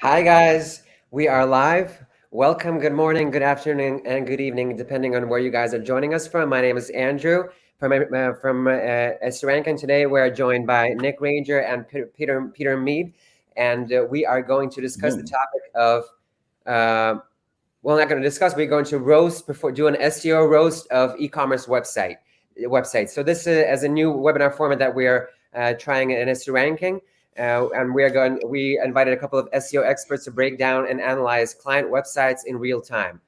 Hi guys, we are live. Welcome, good morning, good afternoon, and good evening, depending on where you guys are joining us from. My name is Andrew from Sri Lanka, and today we're joined by Nick Ranger and Peter Mead, and we are going to discuss the topic of, well, not going to discuss, we're going to do an SEO roast of e-commerce websites. So this is as a new webinar format that we're trying in SEO ranking. And we invited a couple of SEO experts to break down and analyze client websites in real time.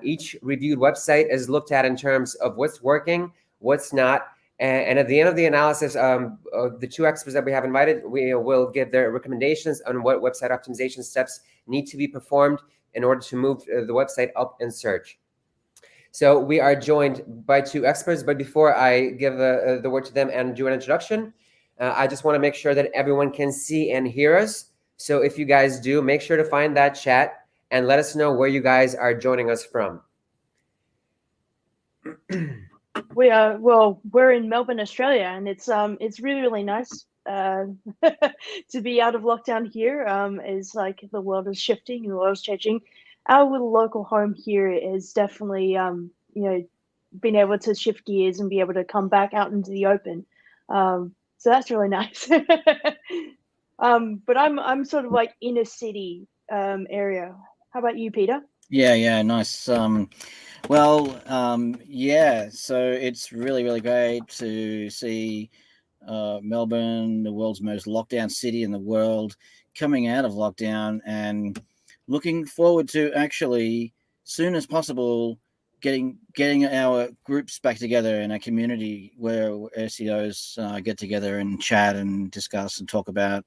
Each reviewed website is looked at in terms of what's working, what's not. And at the end of the analysis, the two experts that we have invited, we will give their recommendations on what website optimization steps need to be performed in order to move the website up in search. So we are joined by two experts, but before I give the word to them and do an introduction, I just want to make sure that everyone can see and hear us. So if you guys do, make sure to find that chat and let us know where you guys are joining us from. We're in Melbourne, Australia, and it's really nice to be out of lockdown here. Is like the world is shifting and the world's changing. Our little local home here is definitely being able to shift gears and be able to come back out into the open. So that's really nice. But I'm sort of like in a city area. How about you, Peter? Yeah, nice. So it's really great to see Melbourne, the world's most lockdown city in the world, coming out of lockdown and looking forward to actually soon as possible getting our groups back together in a community where SEOs get together and chat and discuss and talk about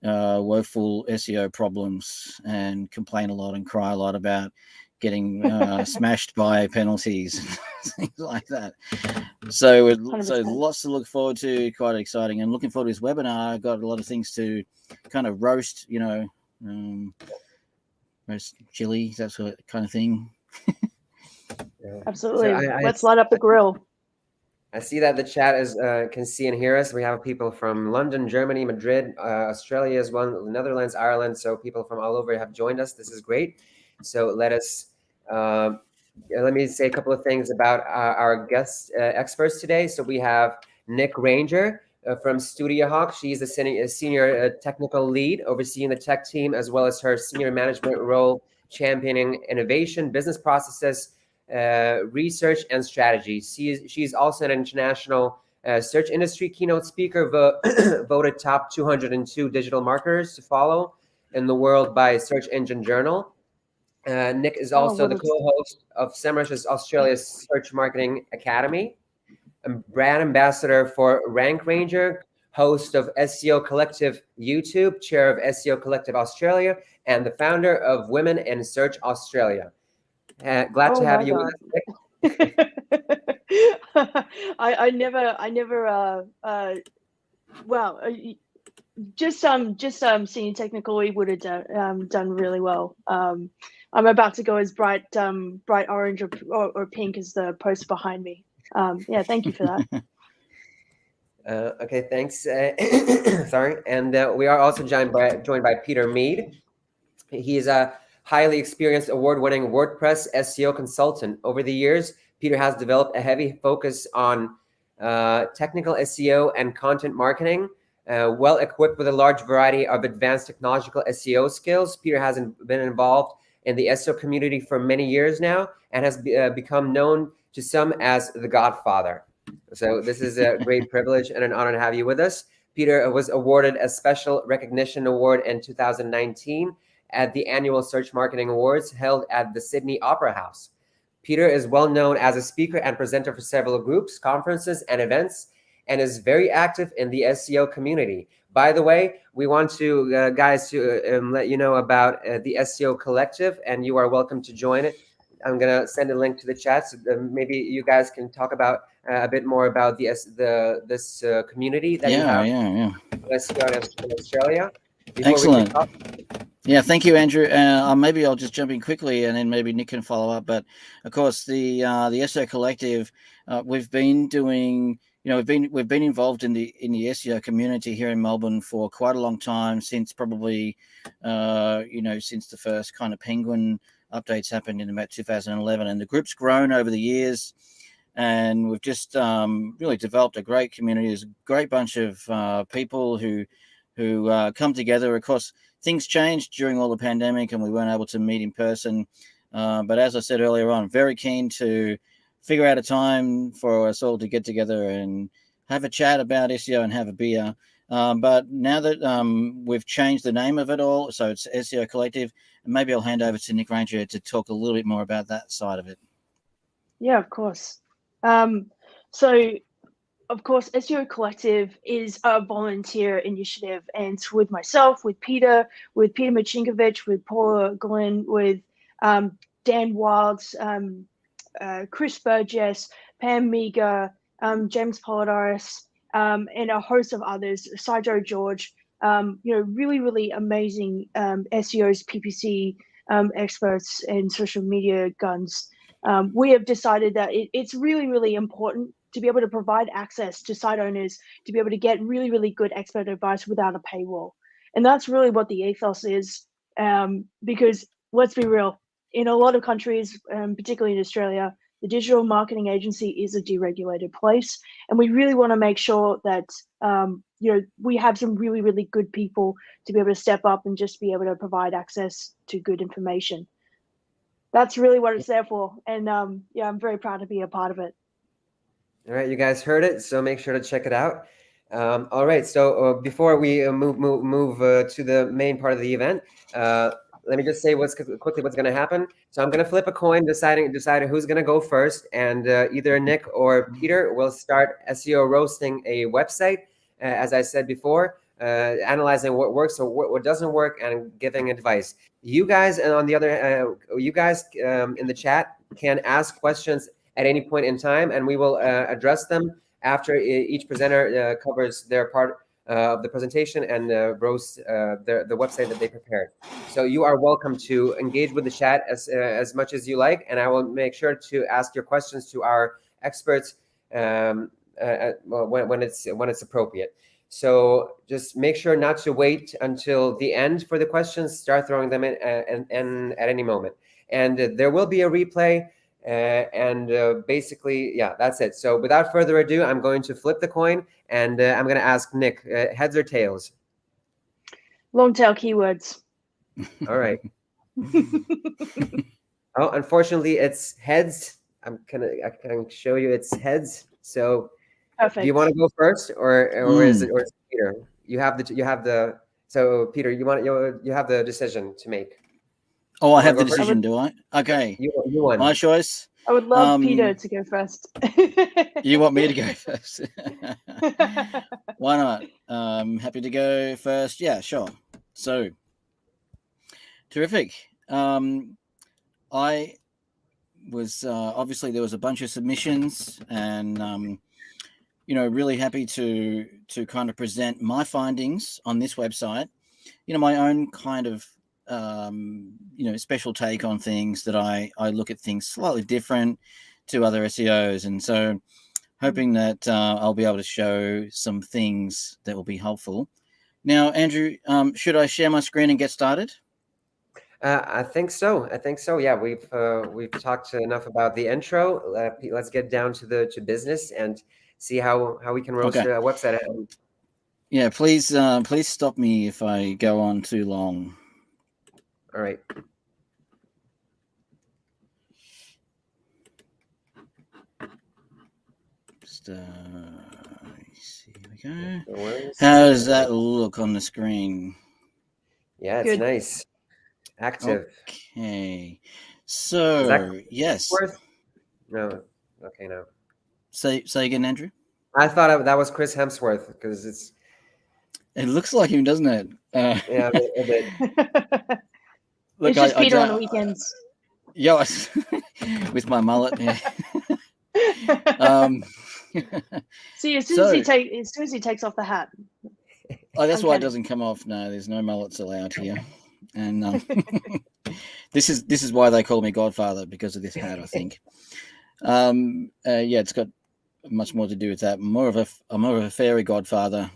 woeful SEO problems and complain a lot and cry a lot about getting smashed by penalties and things like that. So lots to look forward to, quite exciting, and looking forward to this webinar. I've got a lot of things to kind of roast, roast chili, that sort of kind of thing. Absolutely. So let's light up the grill. I see that the chat can see and hear us. We have people from London, Germany, Madrid, Australia as well, Netherlands, Ireland. So people from all over have joined us. This is great. So let me say a couple of things about our guest experts today. So we have Nick Ranger from Studio Hawk. She's a senior technical lead overseeing the tech team, as well as her senior management role championing innovation, business processes, research and strategy. She's also an international search industry keynote speaker, voted top 202 digital marketers to follow in the world by Search Engine Journal. Nick is also the co-host of SEMrush's Australia's Search Marketing Academy, a brand ambassador for Rank Ranger, host of SEO Collective YouTube, chair of SEO Collective Australia, and the founder of Women in Search Australia. Glad to have you with us. I never. Just senior technical lead would have done really well. I'm about to go as bright orange or pink as the post behind me. Thank you for that. Okay, thanks. Sorry, and we are also joined by Peter Mead. He is a highly experienced, award-winning WordPress SEO consultant. Over the years, Peter has developed a heavy focus on technical SEO and content marketing. Well equipped with a large variety of advanced technological SEO skills, Peter has been involved in the SEO community for many years now and has become known to some as the Godfather. So this is a great privilege and an honor to have you with us. Peter was awarded a Special Recognition Award in 2019 at the annual Search Marketing Awards held at the Sydney Opera House. Peter is well known as a speaker and presenter for several groups, conferences, and events, and is very active in the SEO community. By the way, we want to, guys, to let you know about the SEO Collective, and you are welcome to join it. I'm going to send a link to the chat, so maybe you guys can talk about a bit more about this community that you have SEO in Australia. Excellent. Yeah, thank you, Andrew. Maybe I'll just jump in quickly, and then maybe Nick can follow up. But of course, the SEO Collective, we've been doing. We've been involved in the SEO community here in Melbourne for quite a long time, since probably since the first kind of Penguin updates happened in about 2011, and the group's grown over the years, and we've just really developed a great community. There's a great bunch of people who come together. Of course, things changed during all the pandemic, and we weren't able to meet in person. But as I said earlier on, very keen to figure out a time for us all to get together and have a chat about SEO and have a beer. But now that we've changed the name of it all, so it's SEO Collective, and maybe I'll hand over to Nick Ranger to talk a little bit more about that side of it. Yeah, of course. So, of course, SEO Collective is a volunteer initiative, and with myself, with Peter Machinkovich, with Paula Glenn, with Dan Wilds, Chris Burgess, Pam Meager, James Polidorus, and a host of others, Sidro George, really, really amazing SEOs, PPC experts, and social media guns. We have decided that it's really, really important to be able to provide access to site owners to be able to get really, really good expert advice without a paywall. And that's really what the ethos is, because let's be real, in a lot of countries, particularly in Australia, the digital marketing agency is a deregulated place. And we really want to make sure that, we have some really, really good people to be able to step up and just be able to provide access to good information. That's really what it's there for. And I'm very proud to be a part of it. All right, you guys heard it, so make sure to check it out. All right, so before we move to the main part of the event, let me just say quickly what's going to happen. So I'm going to flip a coin, decide who's going to go first, and either Nick or Peter will start SEO roasting a website, as I said before, analyzing what works or what doesn't work, and giving advice. You guys, and on the other, you guys in the chat can ask questions at any point in time, and we will address them after each presenter covers their part of the presentation and roast the website that they prepared. So you are welcome to engage with the chat as much as you like, and I will make sure to ask your questions to our experts when it's appropriate. So just make sure not to wait until the end for the questions. Start throwing them in at any moment, and there will be a replay. Basically, yeah, that's it. So without further ado, I'm going to flip the coin, and I'm going to ask Nick, heads or tails? Long tail keywords. All right. Oh, unfortunately, it's heads. I can show you it's heads. So perfect. Do you want to go first, or is it Peter? You have the. So Peter, you have the decision to make. Oh, I have the decision, do I? Okay. You won. My choice. I would love Peter to go first. You want me to go first? Why not? Happy to go first. Yeah, sure. So, terrific. I was obviously there was a bunch of submissions, and really happy to kind of present my findings on this website. My own kind of special take on things, that I look at things slightly different to other SEOs. And so hoping that I'll be able to show some things that will be helpful. Now, Andrew, should I share my screen and get started? I think so. I think so. Yeah, we've talked enough about the intro. Let's get down to the to business and see how we can roast Okay. a website. Yeah, please stop me if I go on too long. All right. Just, here we go. No worries. How does that look on the screen? Yeah, it's Good. nice. Active. Okay. Is that So yes. Hemsworth? No. Okay, no. Say again, Andrew. I thought that was Chris Hemsworth because it's It looks like him, doesn't it? yeah a bit. Look, It's just Peter on the weekends. Yeah, with my mullet. Yeah. See, as soon as he takes off the hat. Oh, that's why it Uncanny. doesn't come off. No, there's no mullets allowed here, and this is why they call me Godfather, because of this hat, I think. Yeah, it's got much more to do with that. I'm more of a fairy godfather,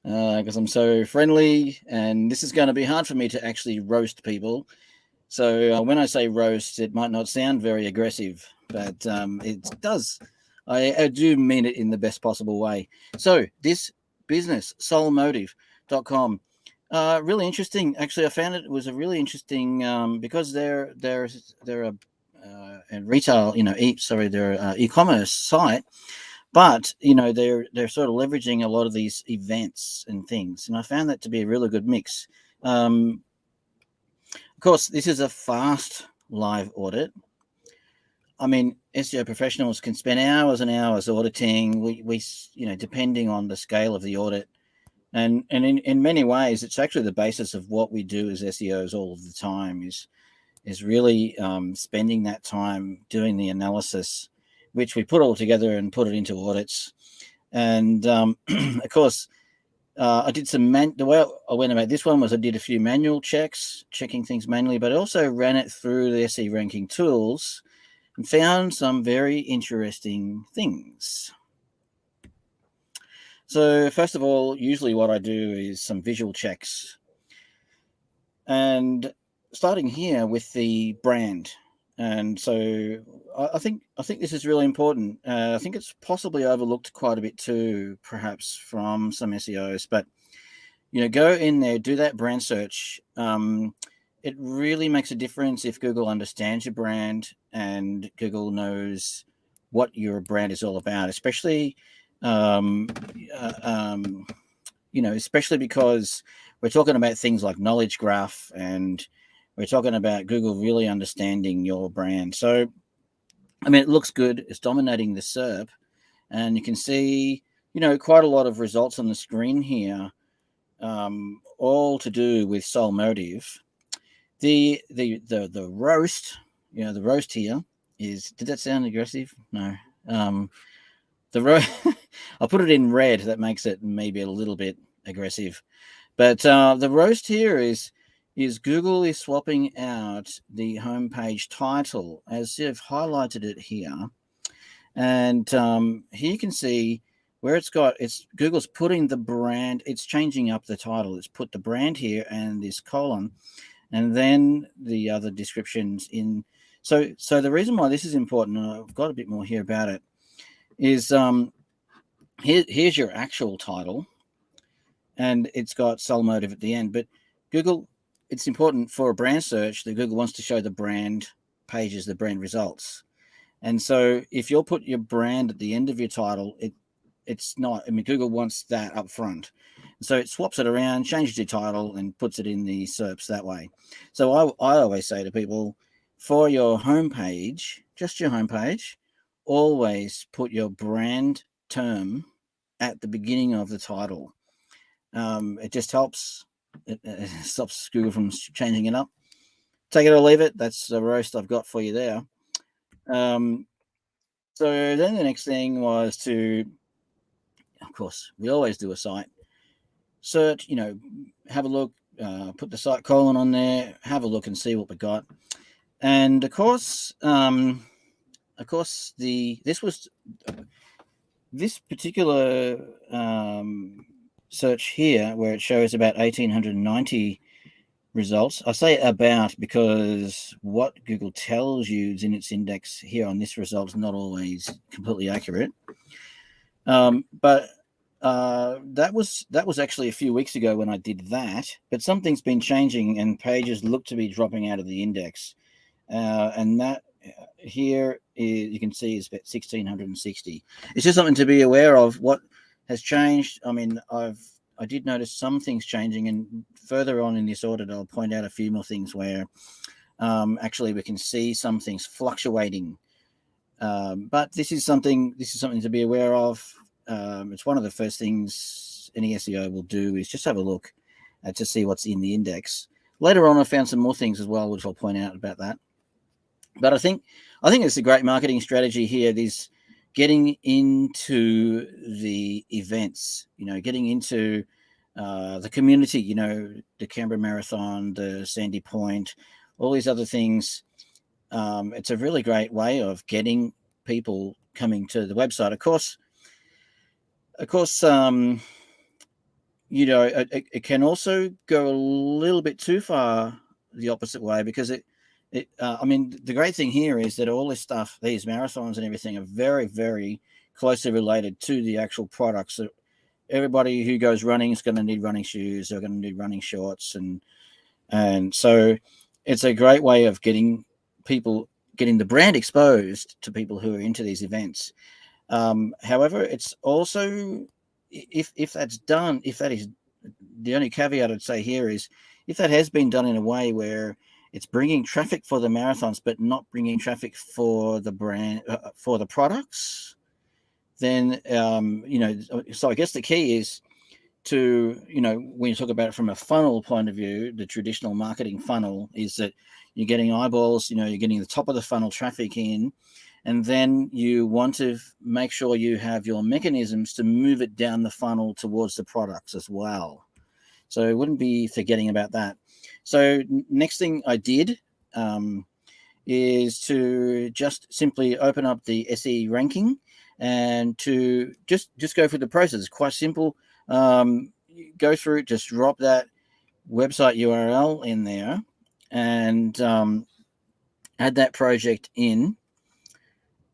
because I'm so friendly, and this is going to be hard for me to actually roast people. So when I say roast, it might not sound very aggressive, but it does. I do mean it in the best possible way. So this business, soulmotive.com, really interesting. Actually, I found it was a really interesting, because they're a retail, they're an e-commerce site, but they're sort of leveraging a lot of these events and things, and I found that to be a really good mix. Of course, this is a fast live audit. I mean, SEO professionals can spend hours and hours auditing. We depending on the scale of the audit, and in many ways, it's actually the basis of what we do as SEOs all of the time. Is really spending that time doing the analysis, which we put all together and put it into audits. And of course, I did the way I went about this one was I did a few manual checking things manually, but I also ran it through the SE ranking tools and found some very interesting things. So first of all, usually what I do is some visual checks, and starting here with the brand. And so I think this is really important. I think it's possibly overlooked quite a bit too, perhaps from some SEOs, but go in there, do that brand search. It really makes a difference if Google understands your brand and Google knows what your brand is all about, especially, especially because we're talking about things like knowledge graph, and we're talking about Google really understanding your brand. So, I mean, it looks good. It's dominating the SERP, and you can see, quite a lot of results on the screen here. All to do with Soul Motive. The roast, the roast here is. Did that sound aggressive? No. The roast. I'll put it in red. That makes it maybe a little bit aggressive. But the roast here is Google is swapping out the homepage title, as they've highlighted it here, and here you can see where it's Google's putting the brand, it's changing up the title. It's put the brand here and this colon, and then the other descriptions in. So the reason why this is important, and I've got a bit more here about it, is here's your actual title, and it's got Soul Motive at the end. But Google, it's important for a brand search that Google wants to show the brand pages, the brand results. And so if you'll put your brand at the end of your title, it's not, I mean, Google wants that up front. So it swaps it around, changes your title, and puts it in the SERPs that way. So I always say to people, for your homepage, just your homepage, always put your brand term at the beginning of the title. It just helps. It stops Google from changing it up. Take it or leave it. That's the roast I've got for you there. So then the next thing was to, of course, we always do a site search, have a look, put the site colon on there, have a look and see what we got. And of course, this particular search here, where it shows about 1,890 results. I say about because what Google tells you is in its index here on this result is not always completely accurate. But that was actually a few weeks ago when I did that. But something's been changing, and pages look to be dropping out of the index. And that here is, you can see, is about 1660. It's just something to be aware of. What has changed? I mean, I did notice some things changing, and further on in this audit, I'll point out a few more things where actually we can see some things fluctuating. But this is something to be aware of. It's one of the first things any SEO will do is just have a look to see what's in the index. Later on, I found some more things as well, which I'll point out about that. But I think it's a great marketing strategy here. This getting into the events, getting into the community, the Canberra Marathon, the Sandy Point, all these other things. It's a really great way of getting people coming to the website. Of course, it can also go a little bit too far the opposite way, because I mean, the great thing here is that all this stuff, these marathons and everything, are very, very closely related to the actual products. So everybody who goes running is going to need running shoes. They're going to need running shorts, and so it's a great way of getting the brand exposed to people who are into these events. However, it's also, if that's done, if that is the only caveat I'd say here is, if that has been done in a way where it's bringing traffic for the marathons but not bringing traffic for the brand, for the products, then so I guess the key is to, when you talk about it from a funnel point of view, the traditional marketing funnel is that you're getting eyeballs, you're getting the top of the funnel traffic in, and then you want to make sure you have your mechanisms to move it down the funnel towards the products as well. So I wouldn't be forgetting about that. So next thing I did is to just simply open up the SE ranking and to just go through the process. It's quite simple. Go through it, just drop that website URL in there and add that project in.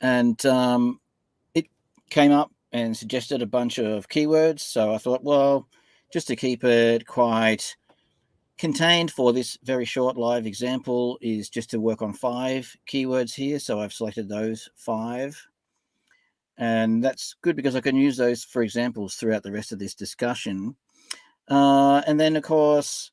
And it came up and suggested a bunch of keywords. So I thought, well, just to keep it quite contained for this very short live example, is just to work on 5 keywords here. So I've selected those 5. And that's good because I can use those for examples throughout the rest of this discussion. And then, of course,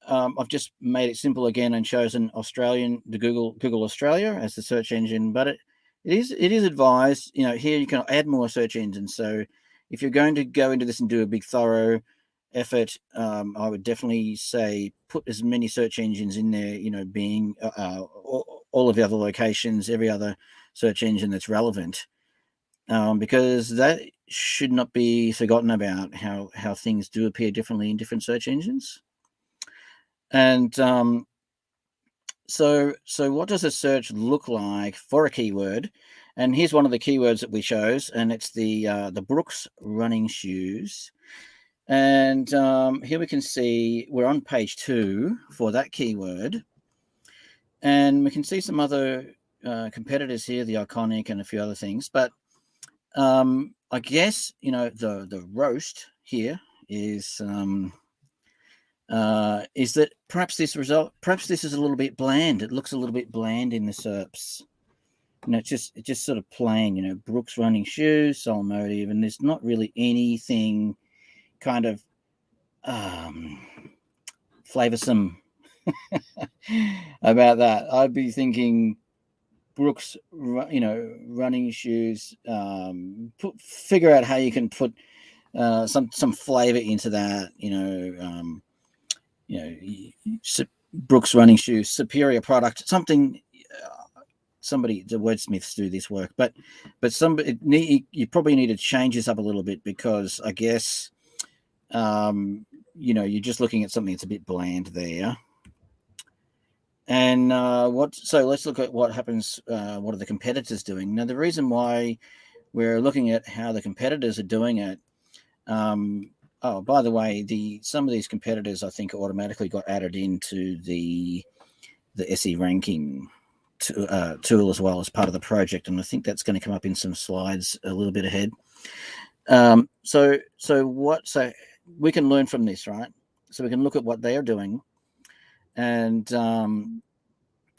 I've just made it simple again and chosen the Google Australia as the search engine. But it is advised, here you can add more search engines. So if you're going to go into this and do a big thorough effort, I would definitely say put as many search engines in there, being all of the other locations, every other search engine that's relevant. Because that should not be forgotten about, how things do appear differently in different search engines. And so what does a search look like for a keyword? And here's one of the keywords that we chose, and it's the Brooks running shoes. And here we can see we're on page 2 for that keyword, and we can see some other competitors here, the Iconic and a few other things. But I guess the roast here is that perhaps this is a little bit bland. It looks a little bit bland in the Serps. It's just sort of plain. Brooks running shoes, Soul Motive, and there's not really anything kind of flavorsome about that. I'd be thinking Brooks, running shoes. Figure out how you can put some flavor into that. Brooks running shoes, superior product, something. Somebody, the wordsmiths do this work, but you probably need to change this up a little bit, because I guess you're just looking at something that's a bit bland there. And so let's look at what happens. What are the competitors doing? Now, the reason why we're looking at how the competitors are doing it, Oh, by the way, some of these competitors I think automatically got added into the SE ranking tool as well as part of the project, and I think that's going to come up in some slides a little bit ahead. So we can learn from this, right? So we can look at what they are doing, and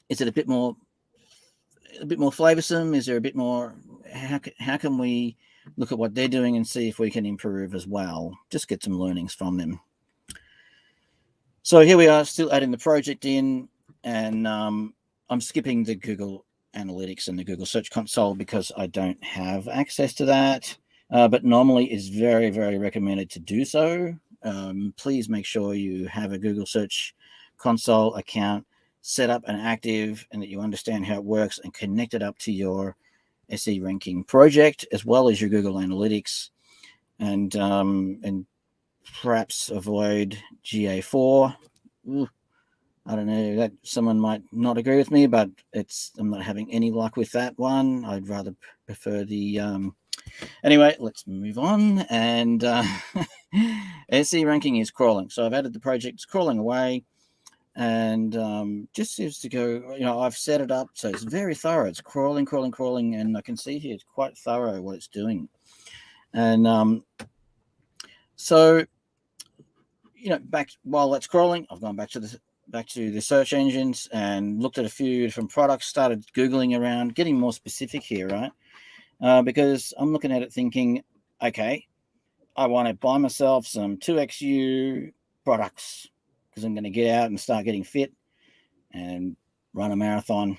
is it a bit more flavoursome? Is there a bit more? How can we look at what they're doing and see if we can improve as well? Just get some learnings from them. So here we are, still adding the project in, and I'm skipping the Google Analytics and the Google Search Console because I don't have access to that. But normally it's very, very recommended to do so. Please make sure you have a Google Search Console account set up and active, and that you understand how it works and connect it up to your SE ranking project as well as your Google Analytics, and perhaps avoid GA4. Ooh, I don't know, that someone might not agree with me, but I'm not having any luck with that one. I'd rather prefer the anyway, let's move on. And SE ranking is crawling, so I've added the project. It's crawling away, and just seems to go, I've set it up so it's very thorough. It's crawling, and I can see here it's quite thorough what it's doing. And so back while that's crawling, I've gone back to the search engines and looked at a few different products, started Googling around, getting more specific here, right? Because I'm looking at it thinking, okay, I want to buy myself some 2XU products because I'm going to get out and start getting fit and run a marathon.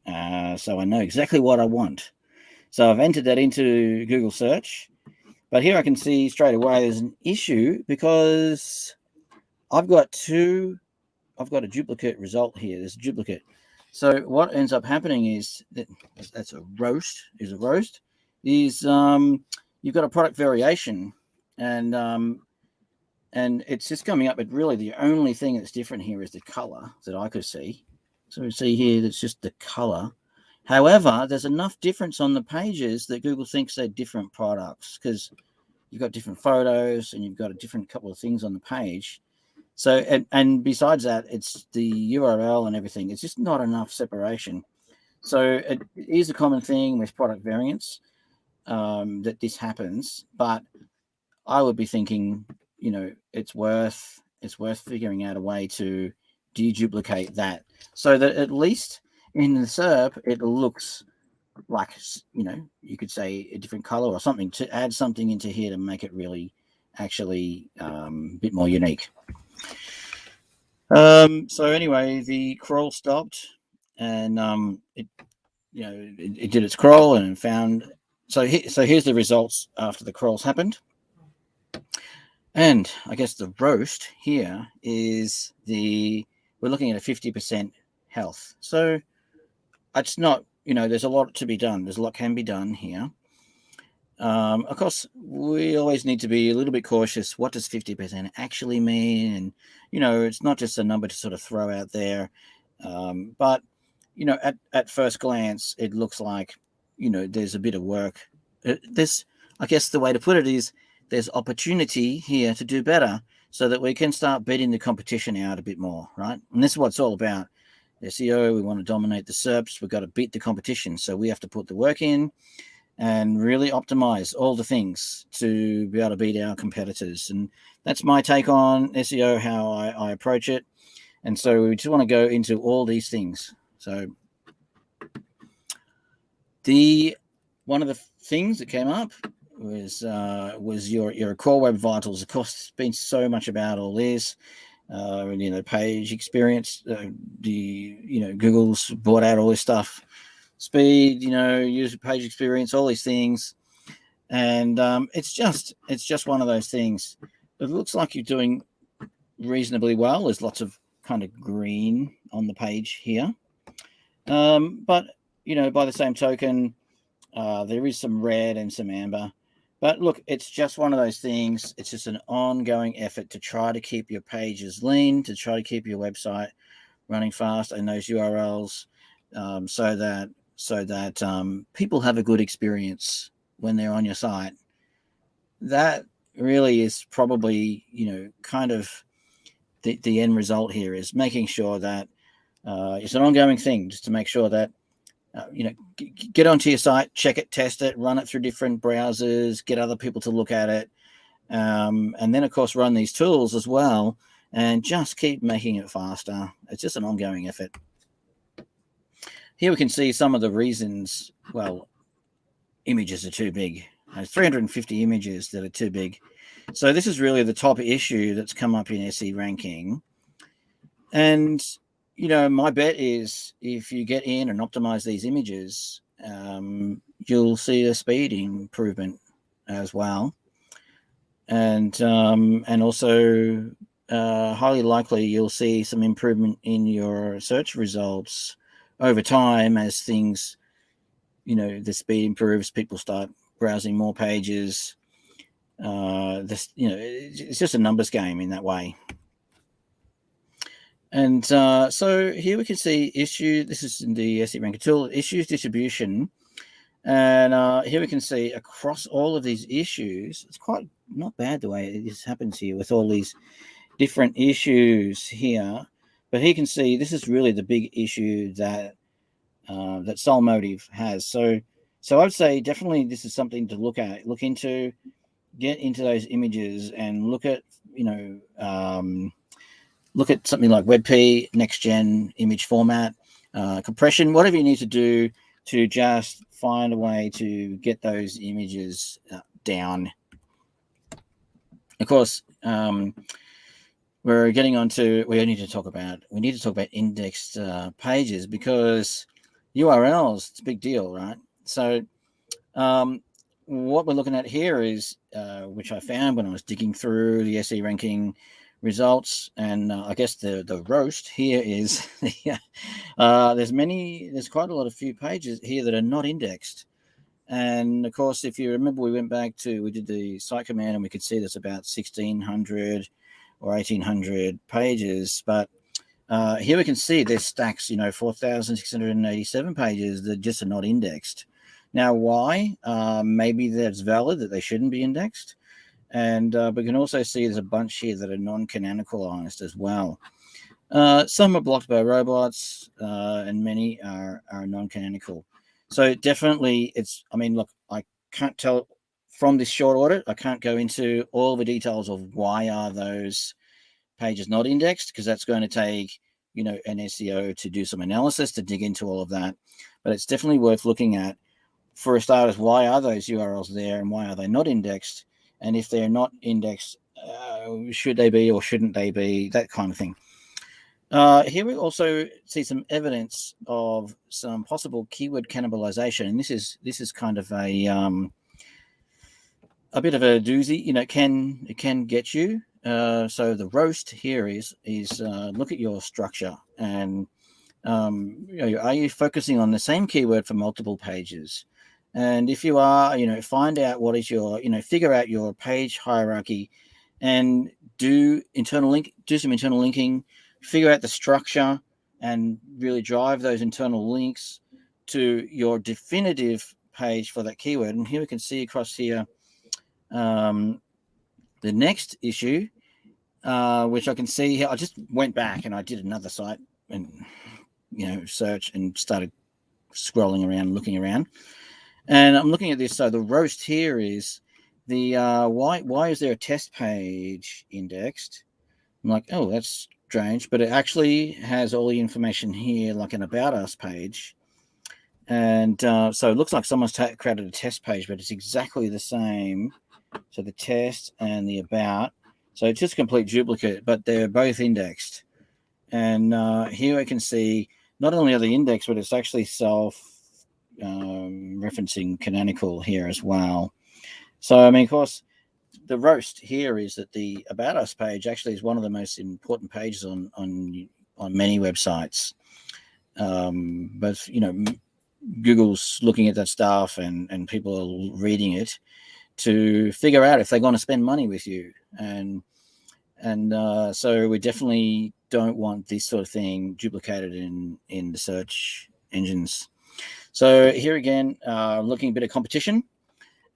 So I know exactly what I want. So I've entered that into Google search, but here I can see straight away there's an issue because I've got a duplicate result here. There's a duplicate. So what ends up happening is that's a roast. You've got a product variation, and it's just coming up. But really, the only thing that's different here is the color that I could see. So we see here that's just the color. However, there's enough difference on the pages that Google thinks they're different products because you've got different photos and you've got a different couple of things on the page. So, and besides that, it's the URL and everything. It's just not enough separation. So it is a common thing with product variants that this happens. But I would be thinking, it's worth figuring out a way to deduplicate that so that at least in the SERP it looks like, you could say a different color or something, to add something into here to make it really actually a bit more unique. So anyway, the crawl stopped, and it did its crawl and found. So here's the results after the crawls happened. And I guess the roast here is we're looking at a 50% health. So it's not, there's a lot to be done. There's a lot can be done here. Of course, we always need to be a little bit cautious. What does 50% actually mean? And, it's not just a number to sort of throw out there. But, at first glance, it looks like, there's a bit of work. I guess the way to put it is there's opportunity here to do better so that we can start beating the competition out a bit more, right? And this is what it's all about. SEO, we want to dominate the SERPs. We've got to beat the competition. So we have to put the work in and really optimize all the things to be able to beat our competitors. And that's my take on SEO, how I approach it. And so we just want to go into all these things. So one of the things that came up was your core web vitals. Of course, it's been so much about all this. Page experience. Google's bought out all this stuff. Speed, user page experience, all these things, and it's just one of those things. It looks like you're doing reasonably well. There's lots of kind of green on the page here, but by the same token, there is some red and some amber. But look, it's just one of those things. It's just an ongoing effort to try to keep your pages lean, to try to keep your website running fast and those URLs, so that people have a good experience when they're on your site. That really is probably, kind of the end result here is making sure that it's an ongoing thing, just to make sure that, get onto your site, check it, test it, run it through different browsers, get other people to look at it. And then, of course, run these tools as well and just keep making it faster. It's just an ongoing effort. Here we can see some of the reasons, well, images are too big. There's 350 images that are too big. So this is really the top issue that's come up in SE ranking. And, my bet is if you get in and optimize these images, you'll see a speed improvement as well. And also highly likely you'll see some improvement in your search results over time as things, the speed improves, people start browsing more pages. It's just a numbers game in that way. And so here we can see issue. This is in the SE Ranker tool, issues distribution. And here we can see across all of these issues, it's quite not bad the way this happens here with all these different issues here. But here you can see this is really the big issue that that Sole Motive has. So I'd say definitely this is something to look into, get into those images and look at, look at something like WebP, next gen image format, compression, whatever you need to do to just find a way to get those images down. Of course, we're getting on to, we need to talk about indexed pages, because URLs, it's a big deal, right? So what we're looking at here is, which I found when I was digging through the SE ranking results, and I guess the roast here is there's quite a lot of few pages here that are not indexed. And of course, if you remember, we did the site command and we could see there's about 1,600 or 1,800 pages, but here we can see there's stacks, 4,687 pages that just are not indexed. Now, why? Maybe that's valid that they shouldn't be indexed. And we can also see there's a bunch here that are non-canonicalized as well. Some are blocked by robots, and many are non-canonical. So definitely look, I can't tell from this short audit, I can't go into all the details of why are those pages not indexed, because that's going to take, an SEO to do some analysis to dig into all of that. But it's definitely worth looking at. For a start, is why are those URLs there and why are they not indexed? And if they're not indexed, should they be or shouldn't they be? That kind of thing. Here we also see some evidence of some possible keyword cannibalization, and this is kind of a bit of a doozy. It can get you. So the roast here is look at your structure, and are you focusing on the same keyword for multiple pages? And if you are, find out what is your, figure out your page hierarchy, and do some internal linking, figure out the structure, and really drive those internal links to your definitive page for that keyword. And here we can see across here the next issue, which I can see here. I just went back and I did another site and, search and started scrolling around, looking around. And I'm looking at this. So the roast here is the why is there a test page indexed? I'm like, oh, that's strange, but it actually has all the information here, like an about us page. And so it looks like someone's created a test page, but it's exactly the same. So the test and the about. So it's just a complete duplicate, but they're both indexed. And here we can see not only are they indexed, but it's actually referencing canonical here as well. So, of course, the roast here is that the About Us page actually is one of the most important pages on many websites. But, Google's looking at that stuff and people are reading it to figure out if they're going to spend money with you. And so we definitely don't want this sort of thing duplicated in the search engines. So here again, looking a bit of competition,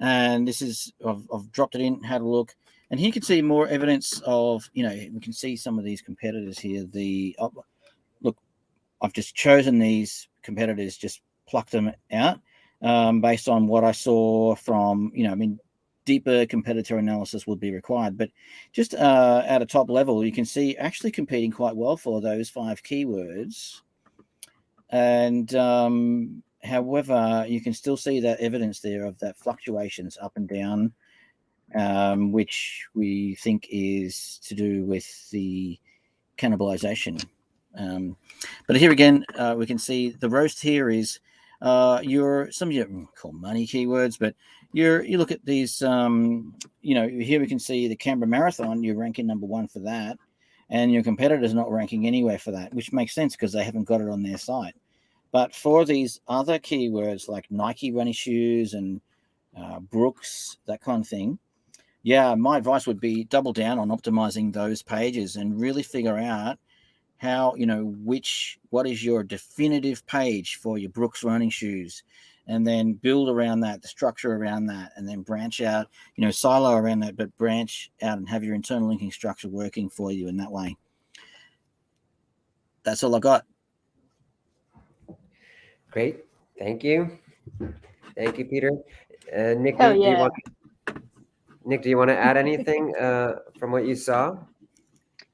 and this is I've dropped it in, had a look. And here you can see more evidence of, we can see some of these competitors here. Look, I've just chosen these competitors, just plucked them out based on what I saw from, deeper competitor analysis would be required. But just at a top level, you can see actually competing quite well for those 5 keywords. And however, you can still see that evidence there of that fluctuations up and down, which we think is to do with the cannibalization. But here again, we can see the roast here is some of your call money keywords, but you look at these, here we can see the Canberra Marathon, you're ranking number 1 for that, and your competitor's not ranking anywhere for that, which makes sense because they haven't got it on their site. But for these other keywords like Nike running shoes and Brooks, that kind of thing, my advice would be double down on optimizing those pages and really figure out how, what is your definitive page for your Brooks running shoes, and then build around that, the structure around that, and then branch out, silo around that, but branch out and have your internal linking structure working for you in that way. That's all I got. Great. Thank you. Thank you, Peter. Nick, Hell do you yeah. want to add anything from what you saw?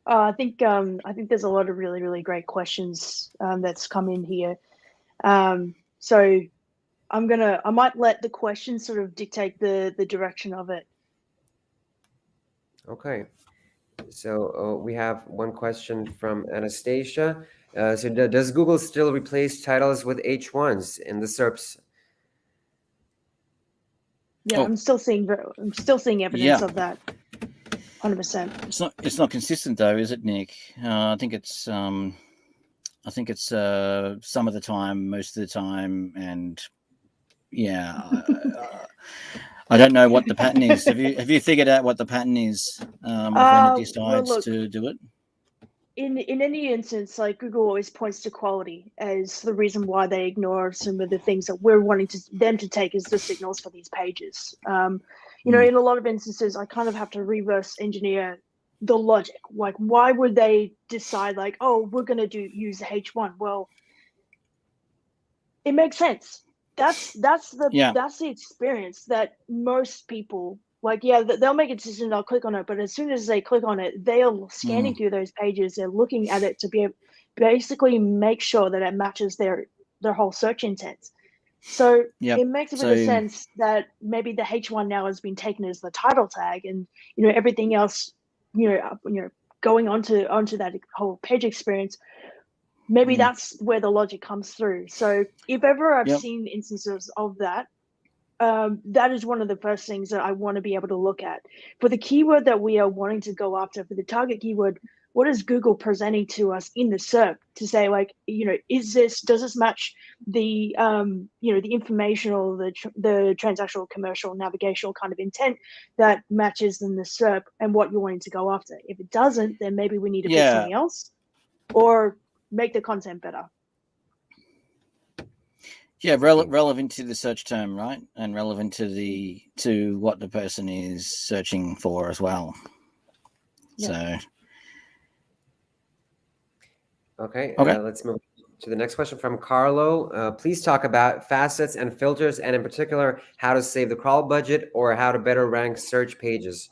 I think there's a lot of really, really great questions that's come in here. So I might let the questions sort of dictate the direction of it. Okay. So we have one question from Anastasia. So does Google still replace titles with H1s in the Serps? Yeah, I'm still seeing evidence of that. 100%. It's not consistent though, is it, Nick? I think it's some of the time, most of the time, and I don't know what the pattern is. Have you figured out what the pattern is when it decides to do it? In any instance, like Google always points to quality as the reason why they ignore some of the things that we're wanting them to take as the signals for these pages. In a lot of instances, I kind of have to reverse engineer the logic. Like, why would they decide like, oh, we're going to use H1? Well, it makes sense. That's the experience that most people like. Yeah, they'll make a decision, they'll click on it, but as soon as they click on it, they are scanning through those pages, they're looking at it to be able, basically make sure that it matches their whole search intent. So it makes a bit of sense that maybe the H1 now has been taken as the title tag, and everything else, going onto that whole page experience. Maybe that's where the logic comes through. So if ever I've seen instances of that, that is one of the first things that I want to be able to look at. For the keyword that we are wanting to go after, for the target keyword, what is Google presenting to us in the SERP to say, like, does this match the, the informational, the transactional, commercial, navigational kind of intent that matches in the SERP and what you're wanting to go after? If it doesn't, then maybe we need to pick something else or make the content better. Yeah, relevant to the search term, right? And relevant to what the person is searching for as well. Yeah. So okay. Let's move to the next question from Carlo. Please talk about facets and filters, and in particular, how to save the crawl budget or how to better rank search pages.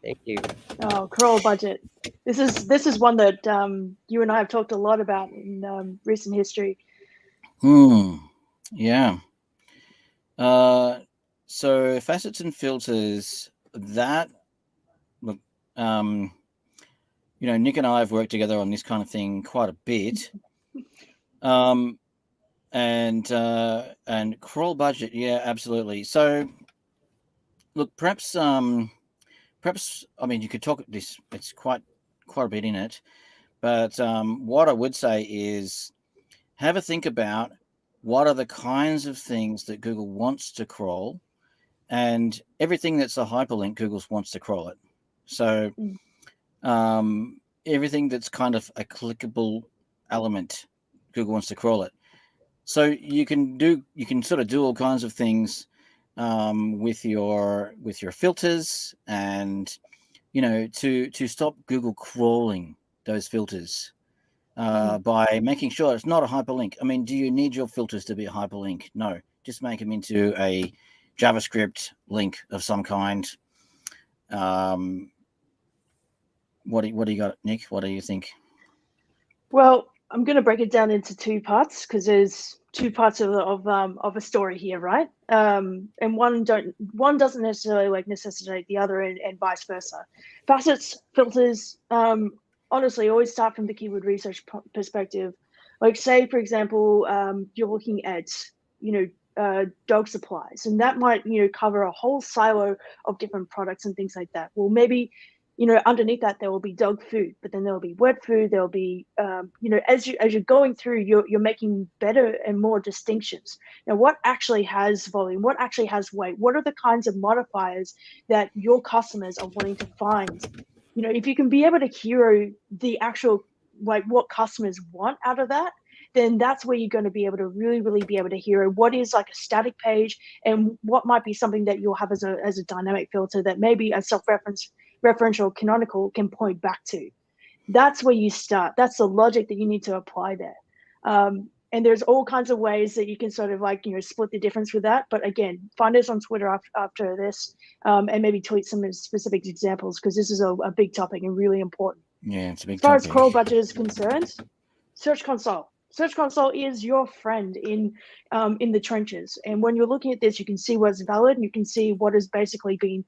Thank you. Oh, crawl budget. This is one that you and I have talked a lot about in recent history. Yeah. So facets and filters, that look, Nick and I have worked together on this kind of thing quite a bit. And crawl budget, yeah, absolutely. So look, perhaps I mean, you could talk this, it's quite a bit in it, but what I would say is have a think about what are the kinds of things that Google wants to crawl, and everything that's a hyperlink, Google wants to crawl it. So everything that's kind of a clickable element, Google wants to crawl it. So you can sort of do all kinds of things with your filters, and to stop Google crawling those filters by making sure it's not a hyperlink. I mean, do you need your filters to be a hyperlink? No, just make them into a JavaScript link of some kind. What do you got, Nick? What do you think? Well, I'm going to break it down into two parts because there's two parts of a story here, right? And one doesn't necessarily like necessitate the other, and vice versa. Facets, filters, honestly, always start from the keyword research perspective. Like, say for example, you're looking at dog supplies, and that might cover a whole silo of different products and things like that. Well, maybe underneath that there will be dog food, but then there will be wet food. There will be, as you're going through, you're making better and more distinctions. Now, what actually has volume? What actually has weight? What are the kinds of modifiers that your customers are wanting to find? If you can be able to hero the actual, like, what customers want out of that, then that's where you're going to be able to really be able to hero what is like a static page and what might be something that you'll have as a dynamic filter that maybe a referential canonical can point back to. That's where you start. That's the logic that you need to apply there. And there's all kinds of ways that you can sort of like, split the difference with that. But again, find us on Twitter after this and maybe tweet some specific examples because this is a big topic and really important. Yeah, it's a big topic. As far as crawl budget is concerned, Search Console. Search Console is your friend in the trenches. And when you're looking at this, you can see what's valid and you can see what has basically been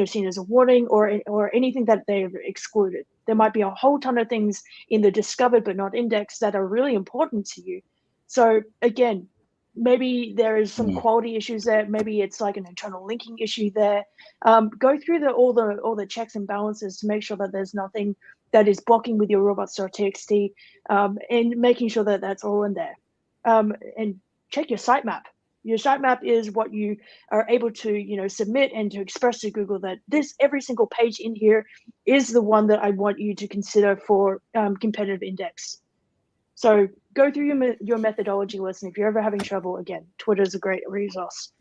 seen as a warning or anything that they've excluded. There might be a whole ton of things in the discovered but not indexed that are really important to you. So again, maybe there is some quality issues there. Maybe it's like an internal linking issue there. Go through all the checks and balances to make sure that there's nothing that is blocking with your robots.txt and making sure that that's all in there. And check your sitemap. Your sitemap is what you are able to, submit and to express to Google that every single page in here is the one that I want you to consider for competitive index. So go through your methodology list, and if you're ever having trouble, again, Twitter is a great resource.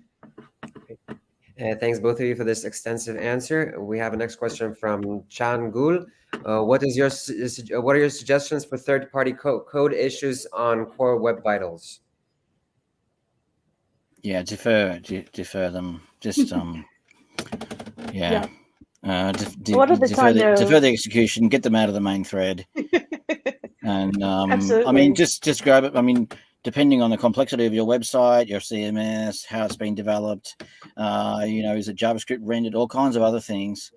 Thanks both of you for this extensive answer. We have a next question from Chan Gul. What are your suggestions for third-party code issues on Core Web Vitals? Yeah, defer them. Just yeah. Defer the execution. Get them out of the main thread. And Absolutely. I mean, just grab it. I mean, depending on the complexity of your website, your CMS, how it's been developed, is it JavaScript rendered, all kinds of other things,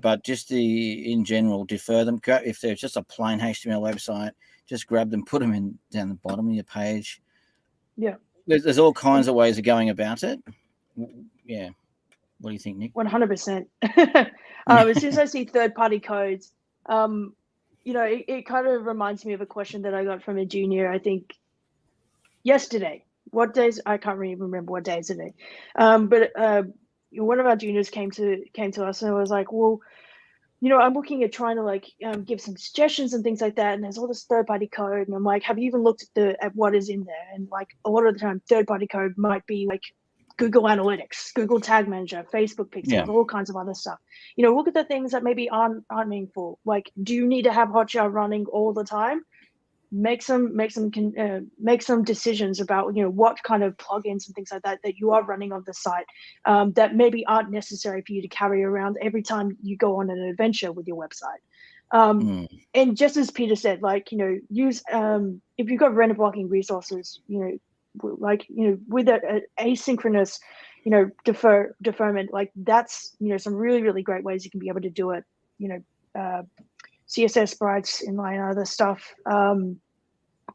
but just in general, defer them. If they're just a plain HTML website, just grab them, put them down the bottom of your page. Yeah. There's all kinds of ways of going about it. Yeah. What do you think, Nick? 100%. As soon as I see third-party codes, it kind of reminds me of a question that I got from a junior, I think, yesterday. What days? I can't even remember what day is today. But one of our juniors came to us and was like, well, I'm looking at trying to give some suggestions and things like that, and there's all this third-party code, and I'm like, have you even looked at what is in there? And like a lot of the time, third-party code might be like Google Analytics, Google Tag Manager, Facebook Pixels, all kinds of other stuff. Look at the things that maybe aren't meaningful. Like, do you need to have Hotjar running all the time? Make some decisions about what kind of plugins and things like that you are running on the site that maybe aren't necessary for you to carry around every time you go on an adventure with your website. And just as Peter said, use if you've got render blocking resources, with an asynchronous, deferment, that's some really great ways you can be able to do it. CSS sprites, inline, other stuff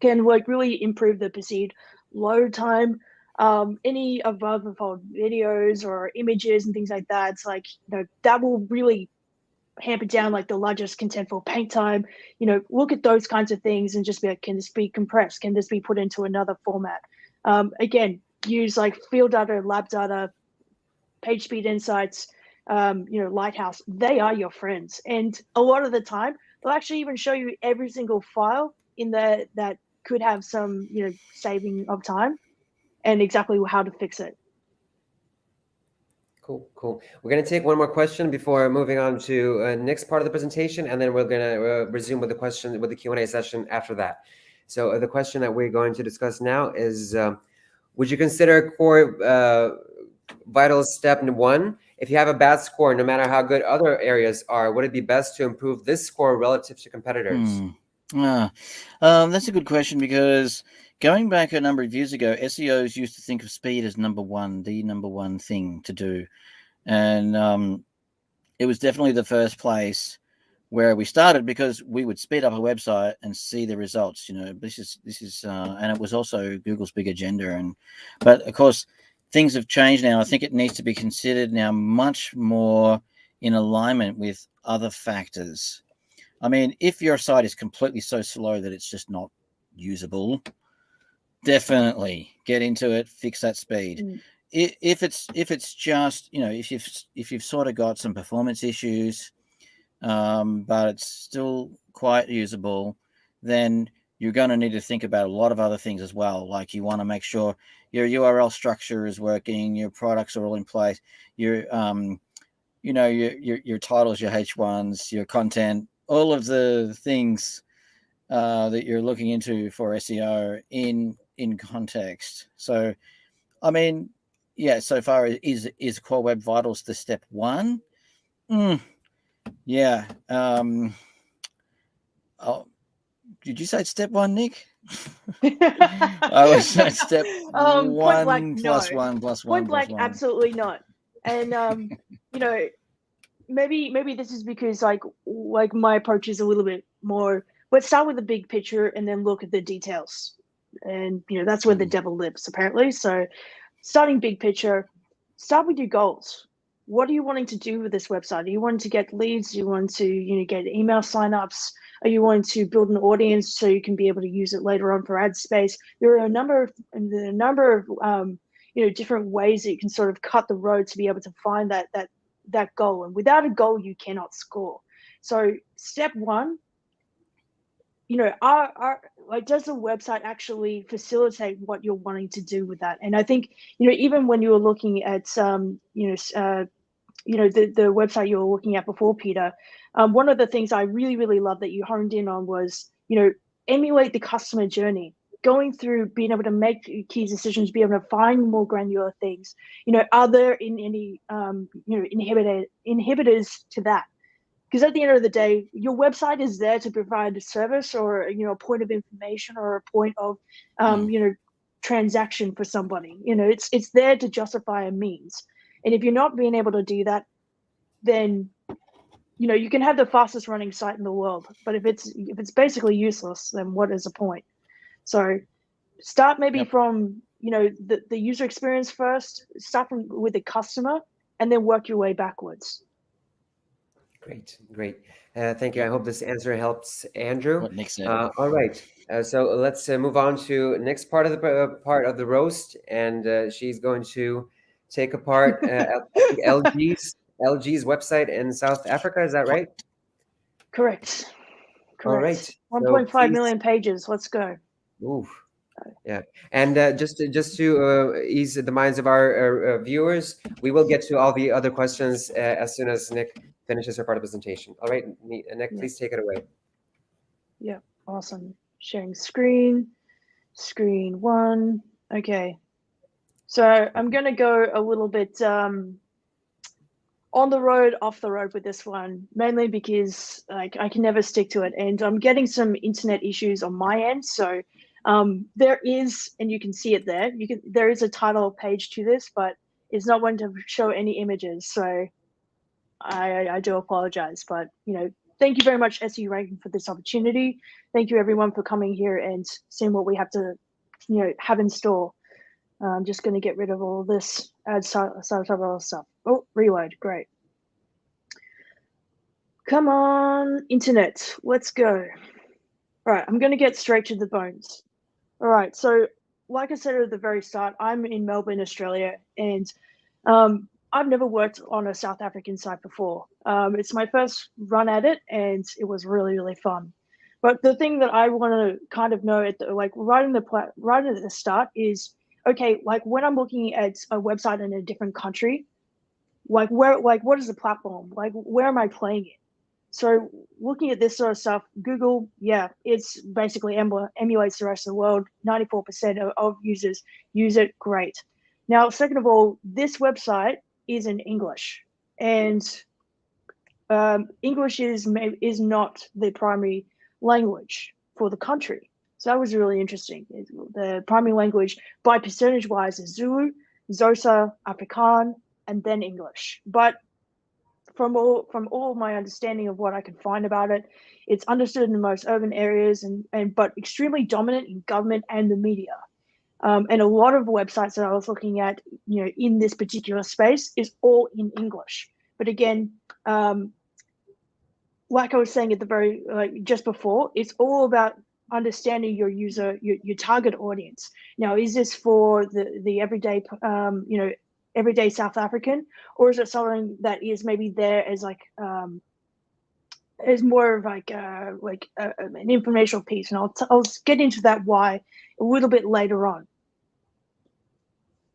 can really improve the perceived load time. Any above the fold videos or images and things like that, it's that will really hamper down the largest contentful paint time. Look at those kinds of things and just be like, can this be compressed? Can this be put into another format? Again, use field data, lab data, page speed insights, Lighthouse. They are your friends, and a lot of the time they'll actually even show you every single file in there that could have some saving of time and exactly how to fix it. Cool. We're going to take one more question before moving on to next part of the presentation, and then we're going to resume with the Q&A session after that. So the question that we're going to discuss now is, would you consider core vital step one? If you have a bad score, no matter how good other areas are, would it be best to improve this score relative to competitors? That's a good question, because going back a number of years ago, SEOs used to think of speed as the number one thing to do. And it was definitely the first place where we started, because we would speed up a website and see the results. This is and it was also Google's big agenda. But of course, things have changed now. I think it needs to be considered now much more in alignment with other factors. I mean, if your site is completely so slow that it's just not usable, definitely get into it, fix that speed. If it's just, if you've sort of got some performance issues, but it's still quite usable, then you're going to need to think about a lot of other things as well. Like, you want to make sure your URL structure is working, your products are all in place, your your titles, your H1s, your content, all of the things that you're looking into for SEO in context. So, I mean, yeah, so far is Core Web Vitals the step one? Yeah. Oh, did you say step one, Nick? I was at step point one blank, plus no. one plus Point one plus blank, one. absolutely not. And maybe this is because like my approach is a little bit more, let's start with the big picture and then look at the details. And that's where the devil lives, apparently. So starting big picture, start with your goals. What are you wanting to do with this website? Are you wanting to get leads? Do you want to get email signups? Are you wanting to build an audience so you can be able to use it later on for ad space? There are a number of different ways that you can sort of cut the road to be able to find that goal. And without a goal, you cannot score. So step one, does the website actually facilitate what you're wanting to do with that? And I think, even when you were looking at the website you were looking at before, Peter, one of the things I really, really love that you honed in on was, emulate the customer journey, going through, being able to make key decisions, be able to find more granular things. Are there any inhibitors to that? Because at the end of the day, your website is there to provide a service or a point of information or a point of transaction for somebody. It's there to justify a means. And if you're not being able to do that, then you can have the fastest running site in the world, but if it's basically useless, then what is the point? So start maybe from the user experience first. Start with the customer, and then work your way backwards. Great. Thank you. I hope this answer helps Andrew. What Nick said. All right. So let's move on to next part of the roast, and she's going to take apart LG's website in South Africa. Is that right? Correct. All right. 1.5 million pages. Let's go. Oof. Yeah, and just to ease the minds of our viewers, we will get to all the other questions as soon as Nick finishes her part of the presentation. All right, Nick, please take it away. Yeah, awesome. Sharing screen one. Okay, so I'm gonna go a little bit on the road, off the road with this one, mainly because I can never stick to it, and I'm getting some internet issues on my end. So there is, and you can see it there. There is a title page to this, but it's not going to show any images. So I do apologize, but thank you very much, SEO Ranking, for this opportunity. Thank you everyone for coming here and seeing what we have to have in store. I'm just going to get rid of all this ad subtitle stuff. Oh, reload. Great. Come on, internet. Let's go. All right, I'm going to get straight to the bones. All right, so like I said at the very start, I'm in Melbourne, Australia, and I've never worked on a South African site before. It's my first run at it, and it was really, really fun. But the thing that I want to kind of know right at the start is, okay, like when I'm looking at a website in a different country, like what is the platform? Like where am I playing it? So looking at this sort of stuff, Google, yeah, it's basically emulates the rest of the world. 94% of users use it. Great. Now, second of all, this website is in English, and English is not the primary language for the country. So that was really interesting. The primary language by percentage wise is Zulu, Xhosa, Afrikaans, and then English. But from all my understanding of what I can find about it, it's understood in the most urban areas and but extremely dominant in government and the media. And a lot of websites that I was looking at, in this particular space is all in English. But again, like I was saying at the very just before, it's all about understanding your user, your target audience. Now, is this for the everyday, everyday South African, or is it something that is maybe there as like as more of like an informational piece? And I'll get into that why a little bit later on.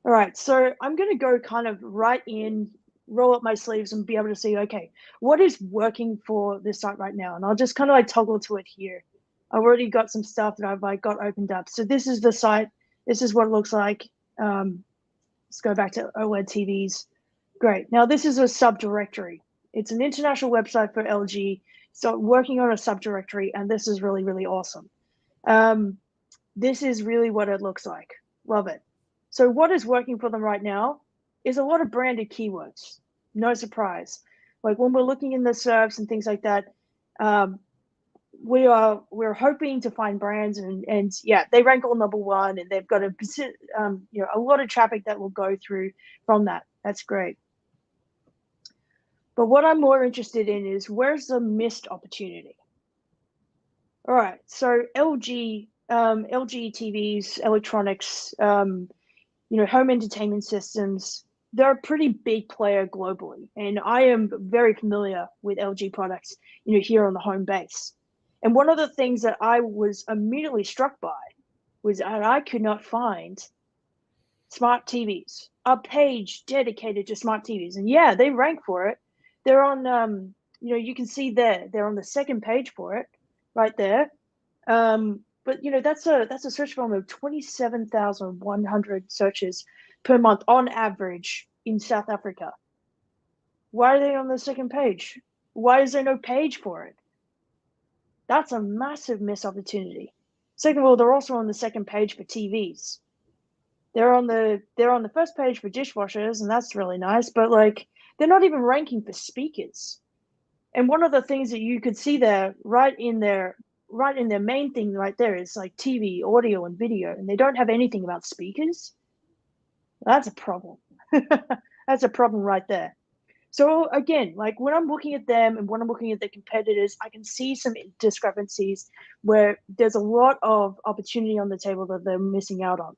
All right, so I'm going to go kind of right in, roll up my sleeves and be able to see, okay, what is working for this site right now? And I'll just kind of like toggle to it here. I've already got some stuff that I've like got opened up. So this is the site. This is what it looks like. Let's go back to OLED TVs. Great. Now this is a subdirectory. It's an international website for LG. So working on a subdirectory, and this is really, really awesome. This is really what it looks like. Love it. So what is working for them right now is a lot of branded keywords. No surprise. Like when we're looking in the Serps and things like that, we're hoping to find brands and yeah, they rank all #1 and they've got a lot of traffic that will go through from that. That's great. But what I'm more interested in is where's the missed opportunity? All right, so LG TVs, electronics, home entertainment systems, they're a pretty big player globally. And I am very familiar with LG products, here on the home base. And one of the things that I was immediately struck by was that I could not find smart TVs, a page dedicated to smart TVs. And yeah, they rank for it. They're on, you can see they're on the second page for it right there. But that's a search volume of 27,100 searches per month on average in South Africa. Why are they on the second page? Why is there no page for it? That's a massive missed opportunity. Second of all, they're also on the second page for TVs. They're on the first page for dishwashers, and that's really nice, but like they're not even ranking for speakers. And one of the things that you could see there right in their main thing right there is like TV, audio, and video, and they don't have anything about speakers. That's a problem. That's a problem right there. So again, like when I'm looking at them and when I'm looking at the competitors, I can see some discrepancies where there's a lot of opportunity on the table that they're missing out on.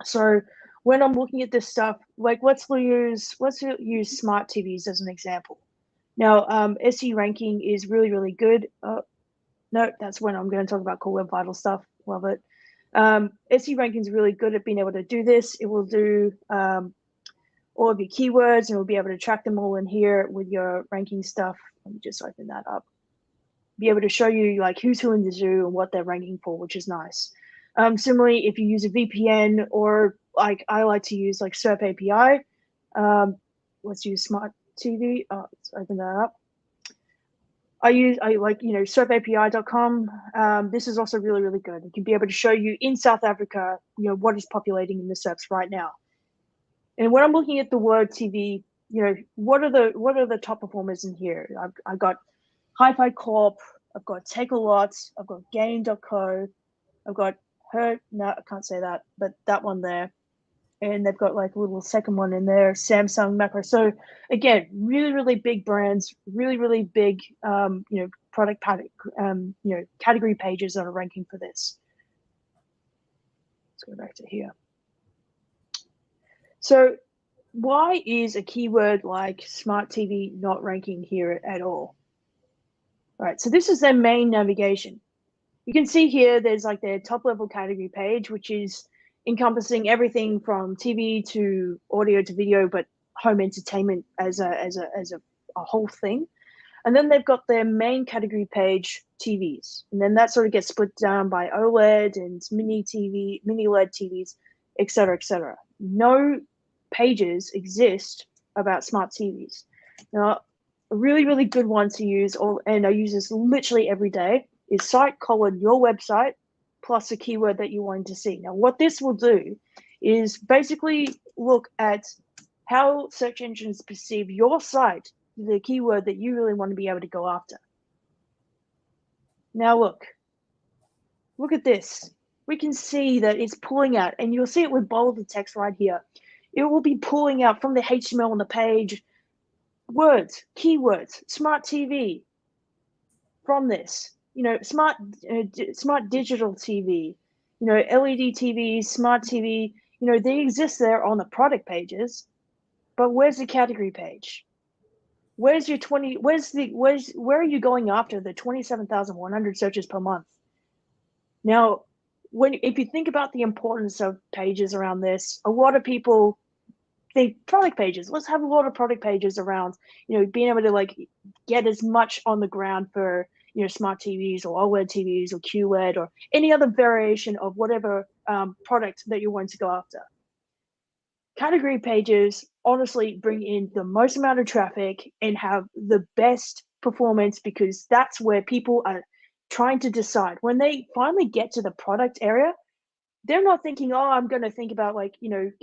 So when I'm looking at this stuff, like let's use smart TVs as an example. Now, SE ranking is really, really good. No, that's when I'm going to talk about Core Web Vital stuff. Love it. SE ranking is really good at being able to do this. It will do all of your keywords and we'll be able to track them all in here with your ranking stuff. Let me just open that up. Be able to show you like who's who in the zoo and what they're ranking for, which is nice. Similarly, if you use a VPN or like I like to use like Serp API, let's use Smart TV. Let's open that up. I like, serpapi.com. This is also really, really good. It can be able to show you in South Africa, what is populating in the Serps right now. And when I'm looking at the word TV, what are the top performers in here? I've got Hi-Fi Corp, I've got Take a Lot, I've got Game.co, I've got no, I can't say that, but that one there. And they've got like a little second one in there, Samsung, Macro. So again, really, really big brands, really, really big, product category pages that are ranking for this. Let's go back to here. So why is a keyword like smart TV not ranking here at all? All right, so this is their main navigation. You can see here, there's like their top level category page, which is encompassing everything from TV to audio to video, but home entertainment as a whole thing. And then they've got their main category page, TVs. And then that sort of gets split down by OLED and mini TV, mini LED TVs, et cetera, et cetera. No pages exist about smart TVs. Now, a really, really good one to use, and I use this literally every day, is site : your website plus a keyword that you want to see. Now, what this will do is basically look at how search engines perceive your site, the keyword that you really want to be able to go after. Now look at this. We can see that it's pulling out, and you'll see it with bolded text right here. It will be pulling out from the HTML on the page words, keywords, smart TV from this. Smart digital TV, LED TVs, smart TV, they exist there on the product pages, but where's the category page? Where's your where are you going after the 27,100 searches per month? Now, if you think about the importance of pages around this, a lot of people think product pages. Let's have a lot of product pages around, being able to get as much on the ground for, smart TVs or OLED TVs or QLED or any other variation of whatever product that you want to go after. Category pages honestly bring in the most amount of traffic and have the best performance, because that's where people are trying to decide. When they finally get to the product area, they're not thinking, oh, I'm going to think about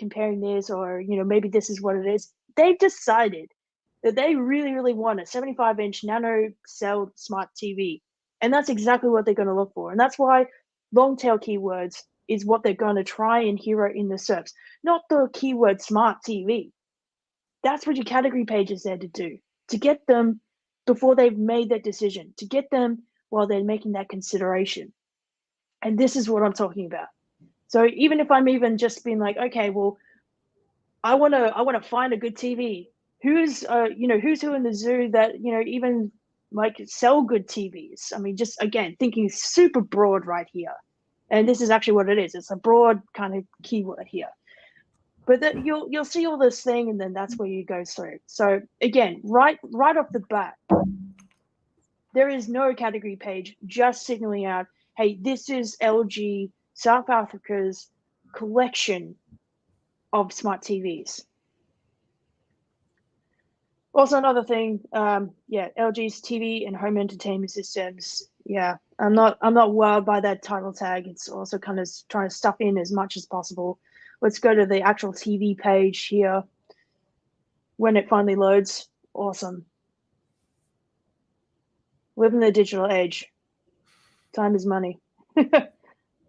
comparing this, or, maybe this is what it is. They've decided that they really, really want a 75-inch nano cell smart TV. And that's exactly what they're going to look for. And that's why long tail keywords is what they're going to try and hero in the Serps, not the keyword smart TV. That's what your category page is there to do, to get them before they've made that decision, to get them while they're making that consideration. And this is what I'm talking about. So even if I'm even just being like, okay, well, I want to find a good TV. Who's who in the zoo that, even sell good TVs? I mean, just again, thinking super broad right here. And this is actually what it is. It's a broad kind of keyword here. But you'll see all this thing, and then that's where you go through. So again, right off the bat, there is no category page just signaling out, hey, this is LG South Africa's collection of smart TVs. Also, another thing, LG's TV and home entertainment systems. Yeah, I'm not wowed by that title tag. It's also kind of trying to stuff in as much as possible. Let's go to the actual TV page here. When it finally loads, awesome. Live in the digital age. Time is money.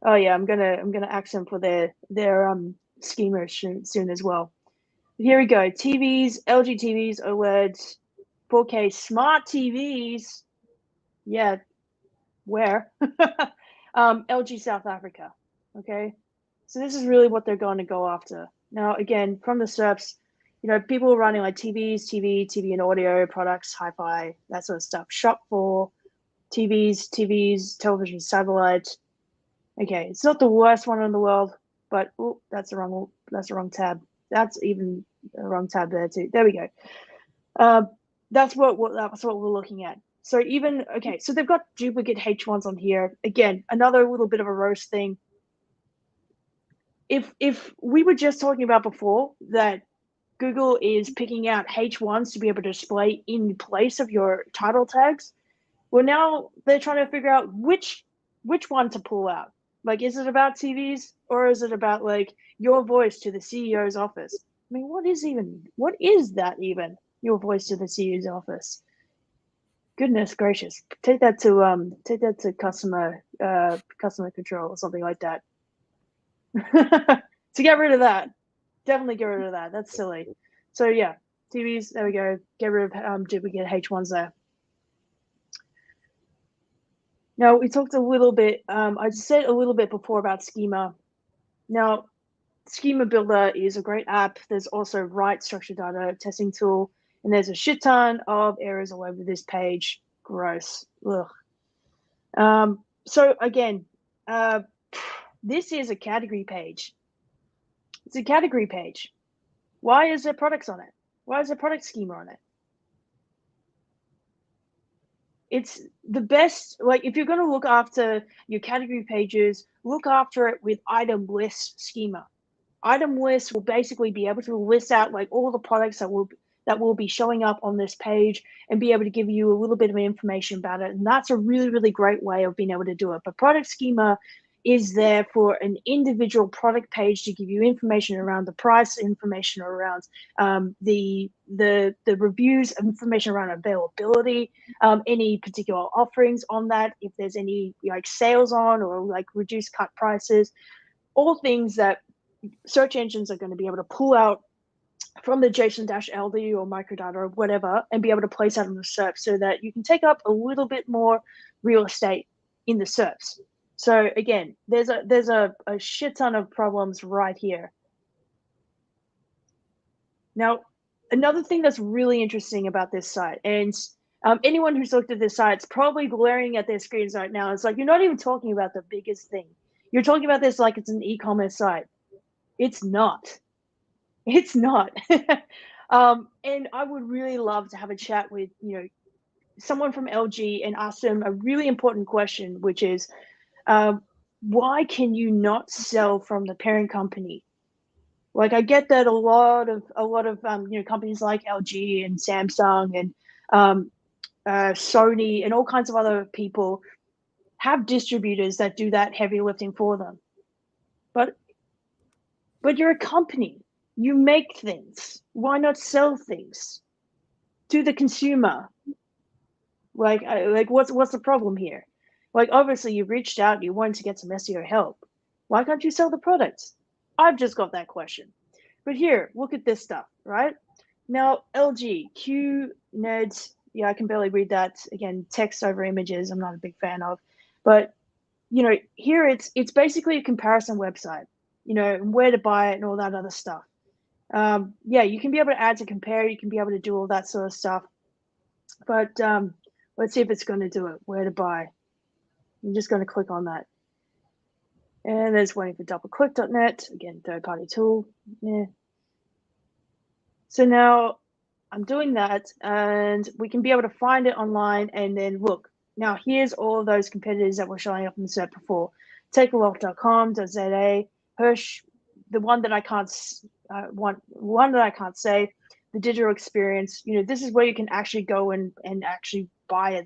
Oh yeah, I'm gonna ask them for their schema soon as well. Here we go. TVs, LG TVs, OLEDs, 4K smart TVs. Yeah, where? LG South Africa. Okay, so this is really what they're going to go after. Now, again, from the Serps, people are running like TVs, TV and audio products, hi-fi, that sort of stuff. Shop for TVs, television, satellite. Okay, it's not the worst one in the world, but that's the wrong tab. That's even the wrong tab there too. There we go. That's what we're looking at. So so they've got duplicate H1s on here. Again, another little bit of a roast thing. If we were just talking about before that Google is picking out H1s to be able to display in place of your title tags, well, now they're trying to figure out which one to pull out. Is it about TVs, or is it about your voice to the CEO's office? I mean, what is that even? Your voice to the CEO's office. Goodness gracious! Take that to customer control or something like that. To get rid of that, definitely get rid of that. That's silly. So yeah, TVs. There we go. Get rid of duplicate H1s there. Now, we talked a little bit, I said a little bit before about Schema. Now, Schema Builder is a great app. There's also Write structured data testing tool, and there's a shit ton of errors all over this page. Gross. Ugh. So again, this is a category page. It's a category page. Why is there products on it? Why is there product schema on it? It's the best, like if you're going to look after your category pages, look after it with item list schema. Item list will basically be able to list out like all the products that will be showing up on this page and be able to give you a little bit of information about it. And that's a really, really great way of being able to do it. But product schema is there for an individual product page to give you information around the price, information around the reviews, information around availability, any particular offerings on that, if there's any like sales on or like reduced cut prices, all things that search engines are going to be able to pull out from the JSON-LD or microdata or whatever and be able to place that on the Serps so that you can take up a little bit more real estate in the Serps. So again, there's a shit ton of problems right here. Now, another thing that's really interesting about this site, and anyone who's looked at this site is probably glaring at their screens right now. It's like, you're not even talking about the biggest thing. You're talking about this like it's an e-commerce site. It's not. It's not. And I would really love to have a chat with, someone from LG and ask them a really important question, which is, why can you not sell from the parent company? Like, I get that a lot of companies like LG and Samsung and Sony and all kinds of other people have distributors that do that heavy lifting for them. But you're a company. You make things. Why not sell things to the consumer? Like what's the problem here? Like, obviously you reached out, you wanted to get some SEO help. Why can't you sell the products? I've just got that question. But here, look at this stuff, right? Now, LG, QNED, yeah, I can barely read that. Again, text over images, I'm not a big fan of. But, here it's basically a comparison website, and where to buy it and all that other stuff. Yeah, you can be able to add to compare, you can be able to do all that sort of stuff. But let's see if it's going to do it. Where to buy. I'm just going to click on that. And there's waiting for doubleclick.net. Again, third-party tool. Yeah. So now I'm doing that, and we can be able to find it online and then look. Now, here's all of those competitors that were showing up in the SERP before. Takealoff.com.za, Hirsch, the one that I can't say, the digital experience. This is where you can actually go and actually buy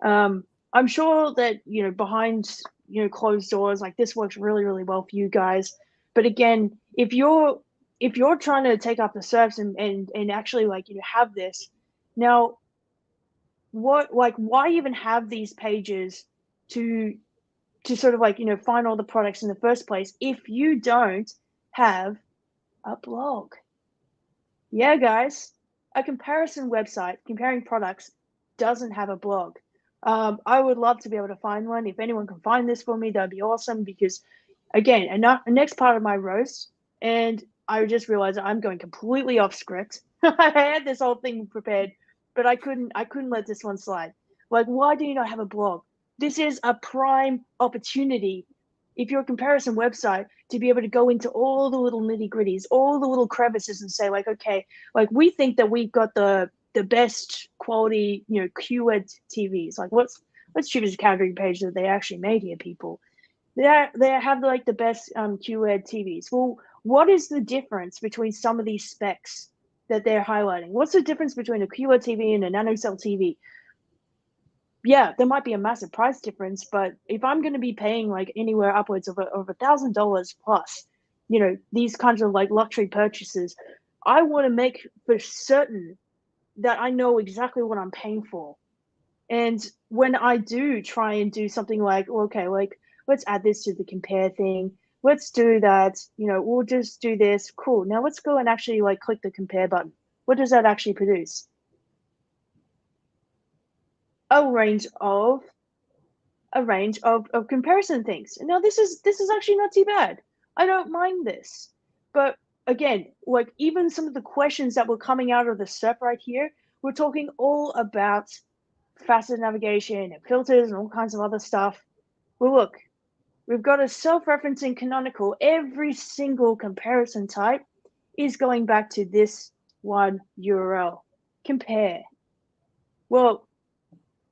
them. I'm sure that behind closed doors, like, this works really, really well for you guys. But again, if you're trying to take up the Serps and actually have this now, why even have these pages to sort of find all the products in the first place if you don't have a blog? Yeah, guys, a comparison website comparing products doesn't have a blog. I would love to be able to find one. If anyone can find this for me, that'd be awesome, because again, next part of my roast, and I just realized I'm going completely off script. I had this whole thing prepared, but I couldn't let this one slide. Like, why do you not have a blog? This is a prime opportunity, if you're a comparison website, to be able to go into all the little nitty gritties, all the little crevices, and say, like, okay, like, we think that we've got the best quality, keyword TVs. Like, let's choose a category page that they actually made here, people. They have like the best QED TVs. Well, what is the difference between some of these specs that they're highlighting? What's the difference between a QED TV and a nanocell TV? Yeah, there might be a massive price difference, but if I'm going to be paying like anywhere upwards of $1,000 plus, these kinds of like luxury purchases, I want to make for certain that I know exactly what I'm paying for. And when I do try and do something like, okay, like, let's add this to the compare thing. Let's do that. We'll just do this. Cool. Now let's go and actually like click the compare button. What does that actually produce? A range of comparison things. Now this is actually not too bad. I don't mind this. But again, like, even some of the questions that were coming out of the SERP right here, we're talking all about facet navigation and filters and all kinds of other stuff. Well, look, we've got a self-referencing canonical. Every single comparison type is going back to this one URL. Compare. Well,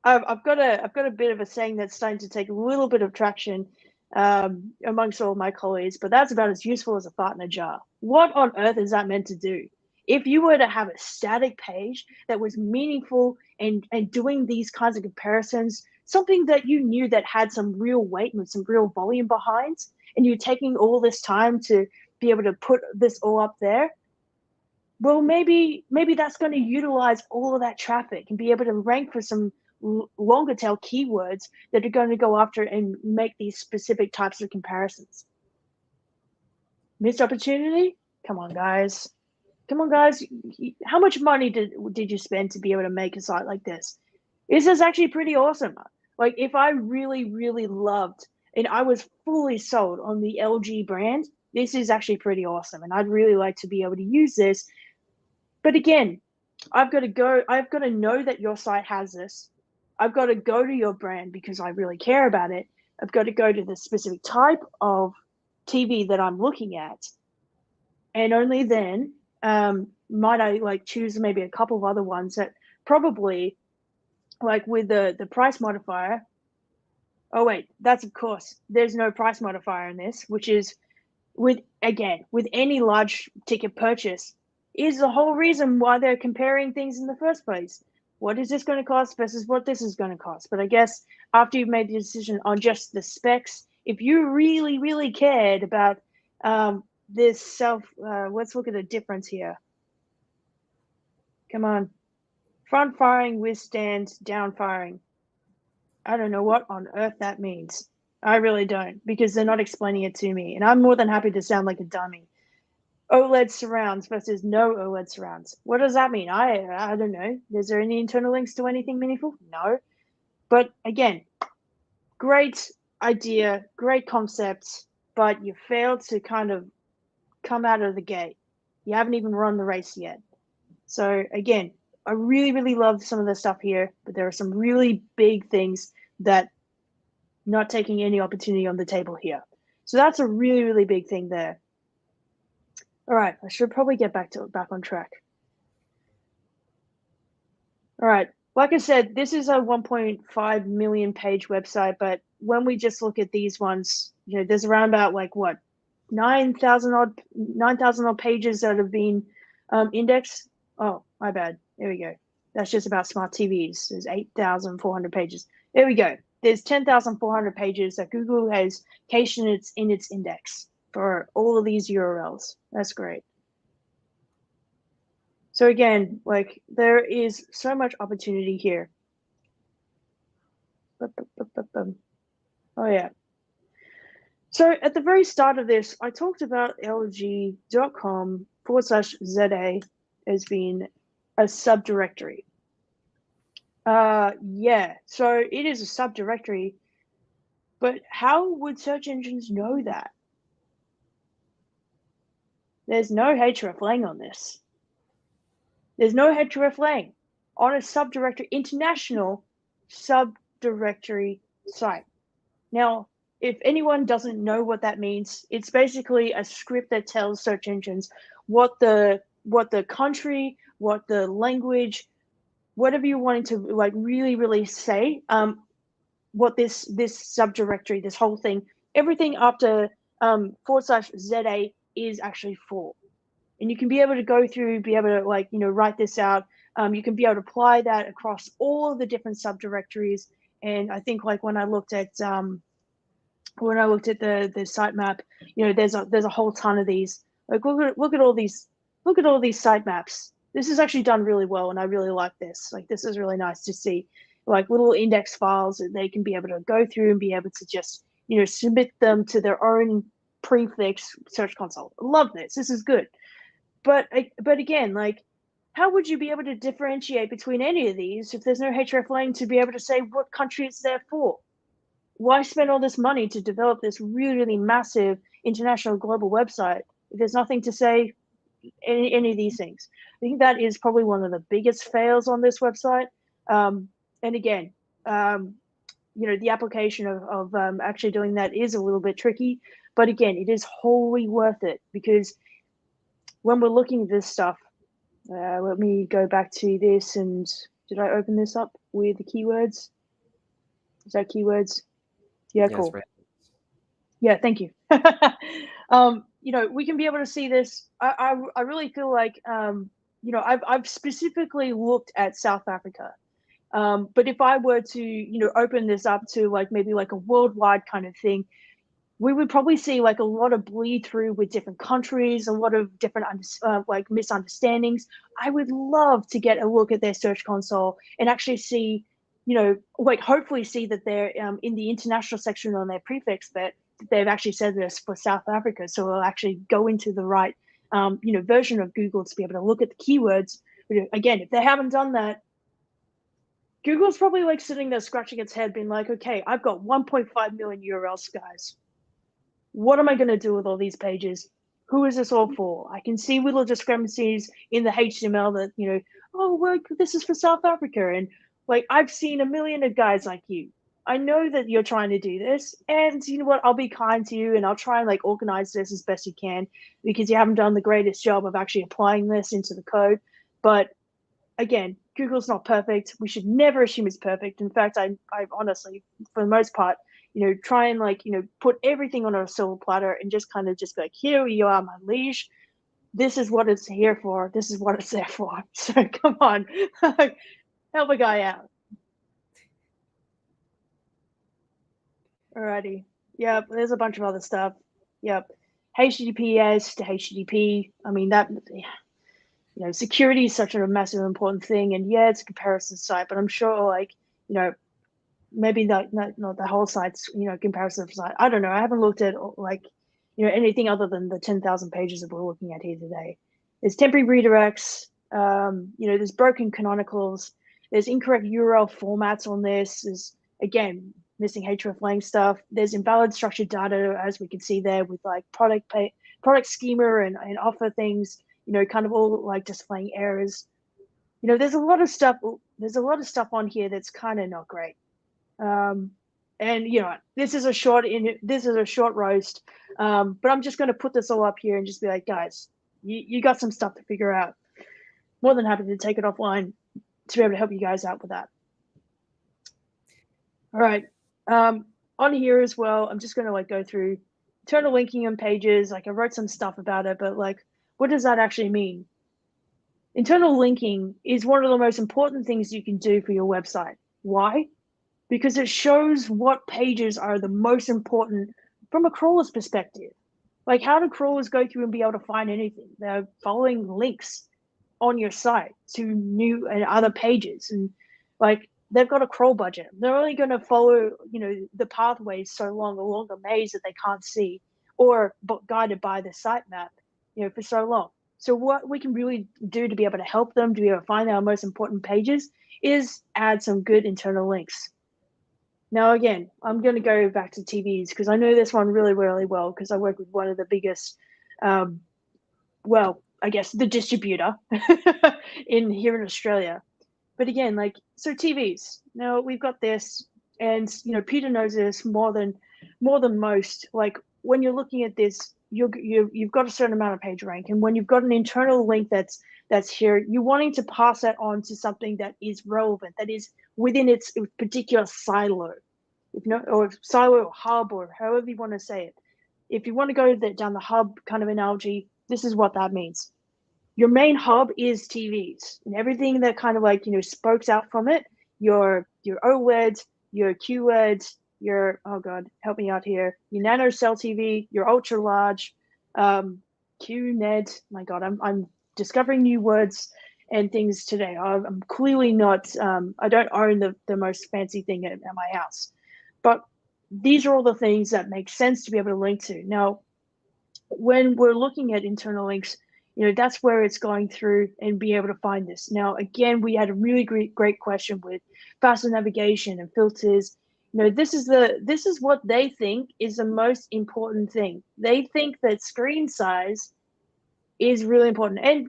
I've got a bit of a saying that's starting to take a little bit of traction amongst all my colleagues, but that's about as useful as a fart in a jar. What on earth is that meant to do? If you were to have a static page that was meaningful and doing these kinds of comparisons, something that you knew that had some real weight and some real volume behind, and you're taking all this time to be able to put this all up there, well, maybe that's going to utilize all of that traffic and be able to rank for some longer tail keywords that are going to go after and make these specific types of comparisons. Missed opportunity? Come on, guys. Come on, guys. How much money did you spend to be able to make a site like this? This is actually pretty awesome. Like, if I really, really loved and I was fully sold on the LG brand, this is actually pretty awesome. And I'd really like to be able to use this. But again, I've got to know that your site has this. I've got to go to your brand because I really care about it. I've got to go to the specific type of TV that I'm looking at. And only then might I like choose maybe a couple of other ones that probably, like with the price modifier. Oh wait, that's of course, there's no price modifier in this, which is with any large ticket purchase is the whole reason why they're comparing things in the first place. What is this going to cost versus what this is going to cost? But I guess after you've made the decision on just the specs, if you really, really cared about this let's look at the difference here. Come on. Front firing withstands down firing. I don't know what on earth that means. I really don't, because they're not explaining it to me. And I'm more than happy to sound like a dummy. OLED surrounds versus no OLED surrounds. What does that mean? I don't know. Is there any internal links to anything meaningful? No. But again, great idea, great concept, but you failed to kind of come out of the gate. You haven't even run the race yet. So again, I really, really love some of the stuff here, but there are some really big things that not taking any opportunity on the table here. So that's a really, really big thing there. All right, I should probably get back on track. All right, like I said, this is a 1.5 million page website, but when we just look at these ones, you know, there's around about like what 9,000 odd pages that have been indexed. Oh, my bad. There we go. That's just about smart TVs. There's 8,400 pages. There we go. There's 10,400 pages that Google has cached in its index for all of these URLs. That's great. So again, like there is so much opportunity here. Oh yeah. So at the very start of this, I talked about lg.com/ZA as being a subdirectory. Yeah, so it is a subdirectory, but how would search engines know that? There's no hreflang on this. There's no hreflang on a subdirectory, international subdirectory site. Now, if anyone doesn't know what that means, it's basically a script that tells search engines what the country, what the language, whatever you're wanting to like really, really say, what this subdirectory, this whole thing, everything after /ZA is actually for. And you can be able to go through, be able to like, you know, write this out. You can be able to apply that across all of the different subdirectories. And I think like when I looked at the sitemap, you know, there's a whole ton of these. Like look at all these sitemaps. This is actually done really well, and I really like this. Like this is really nice to see, like little index files that they can be able to go through and be able to just, you know, submit them to their own prefix search console. I love this. This is good. But again, like, how would you be able to differentiate between any of these if there's no hreflang to be able to say what country it's there for? Why spend all this money to develop this really, really massive international global website if there's nothing to say any of these things? I think that is probably one of the biggest fails on this website. And again, you know, the application of actually doing that is a little bit tricky. But again, it is wholly worth it, because when we're looking at this stuff, Let me go back to this, and did I open this up with the keywords? Is that keywords? Yeah, cool. Right. Yeah, thank you. We can be able to see this. I really feel like, I've specifically looked at South Africa. But if I were to, open this up to like maybe like a worldwide kind of thing, we would probably see like a lot of bleed through with different countries, a lot of different like misunderstandings. I would love to get a look at their search console and actually see, hopefully see that they're in the international section on their prefix that they've actually said this for South Africa. So we'll actually go into the right, version of Google to be able to look at the keywords. Again, if they haven't done that, Google's probably like sitting there scratching its head, being like, okay, I've got 1.5 million URLs, guys. What am I going to do with all these pages? Who is this all for? I can see little discrepancies in the HTML that, oh, well, this is for South Africa. And like, I've seen a million of guys like you. I know that you're trying to do this. And you know what? I'll be kind to you and I'll try and like organize this as best you can because you haven't done the greatest job of actually applying this into the code. But again, Google's not perfect. We should never assume it's perfect. In fact, I honestly, for the most part, try and like, put everything on a silver platter and just kind of just be like, here you are, my liege. This is what it's here for. This is what it's there for. So come on, help a guy out. Alrighty. Yep. There's a bunch of other stuff. Yep. HTTPS to HTTP. I mean, that, security is such a massive important thing. And yeah, it's a comparison site, but I'm sure like, maybe not the whole site's, comparison site. I don't know. I haven't looked at like, anything other than the 10,000 pages that we're looking at here today. There's temporary redirects. There's broken canonicals. There's incorrect URL formats on this. There's, again, missing hreflang stuff. There's invalid structured data, as we can see there with like product schema and offer things, kind of all like displaying errors. There's a lot of stuff. There's a lot of stuff on here that's kind of not great. And this is a short roast, but I'm just going to put this all up here and just be like, guys, you got some stuff to figure out. More than happy to take it offline to be able to help you guys out with that. All right. On here as well, I'm just going to like go through internal linking on pages. Like I wrote some stuff about it, but like, what does that actually mean? Internal linking is one of the most important things you can do for your website. Why? Because it shows what pages are the most important from a crawler's perspective. Like, how do crawlers go through and be able to find anything? They're following links on your site to new and other pages. And like, they've got a crawl budget. They're only going to follow, the pathways so long along the maze that they can't see or guided by the sitemap, for so long. So what we can really do to be able to help them, to be able to find our most important pages, is add some good internal links. Now, again, I'm going to go back to TVs because I know this one really, really well because I work with one of the biggest, I guess the distributor here in Australia. But again, like, so TVs, now we've got this and, Peter knows this more than most. Like when you're looking at this, you've got a certain amount of page rank. And when you've got an internal link that's here, you're wanting to pass that on to something that is relevant, that is within its particular silo, or silo or hub or however you want to say it. If you want to go down the hub kind of analogy, this is what that means. Your main hub is TVs and everything that kind of like, spokes out from it, your OLED, your QLED, your, oh God, help me out here, your nano cell TV, your ultra large, QNED. My God, I'm discovering new words and things today. I'm clearly not, I don't own the most fancy thing at my house, but these are all the things that make sense to be able to link to. Now, when we're looking at internal links, that's where it's going through and be able to find this. Now, again, we had a really great question with faster navigation and filters. This is what they think is the most important thing. They think that screen size is really important. And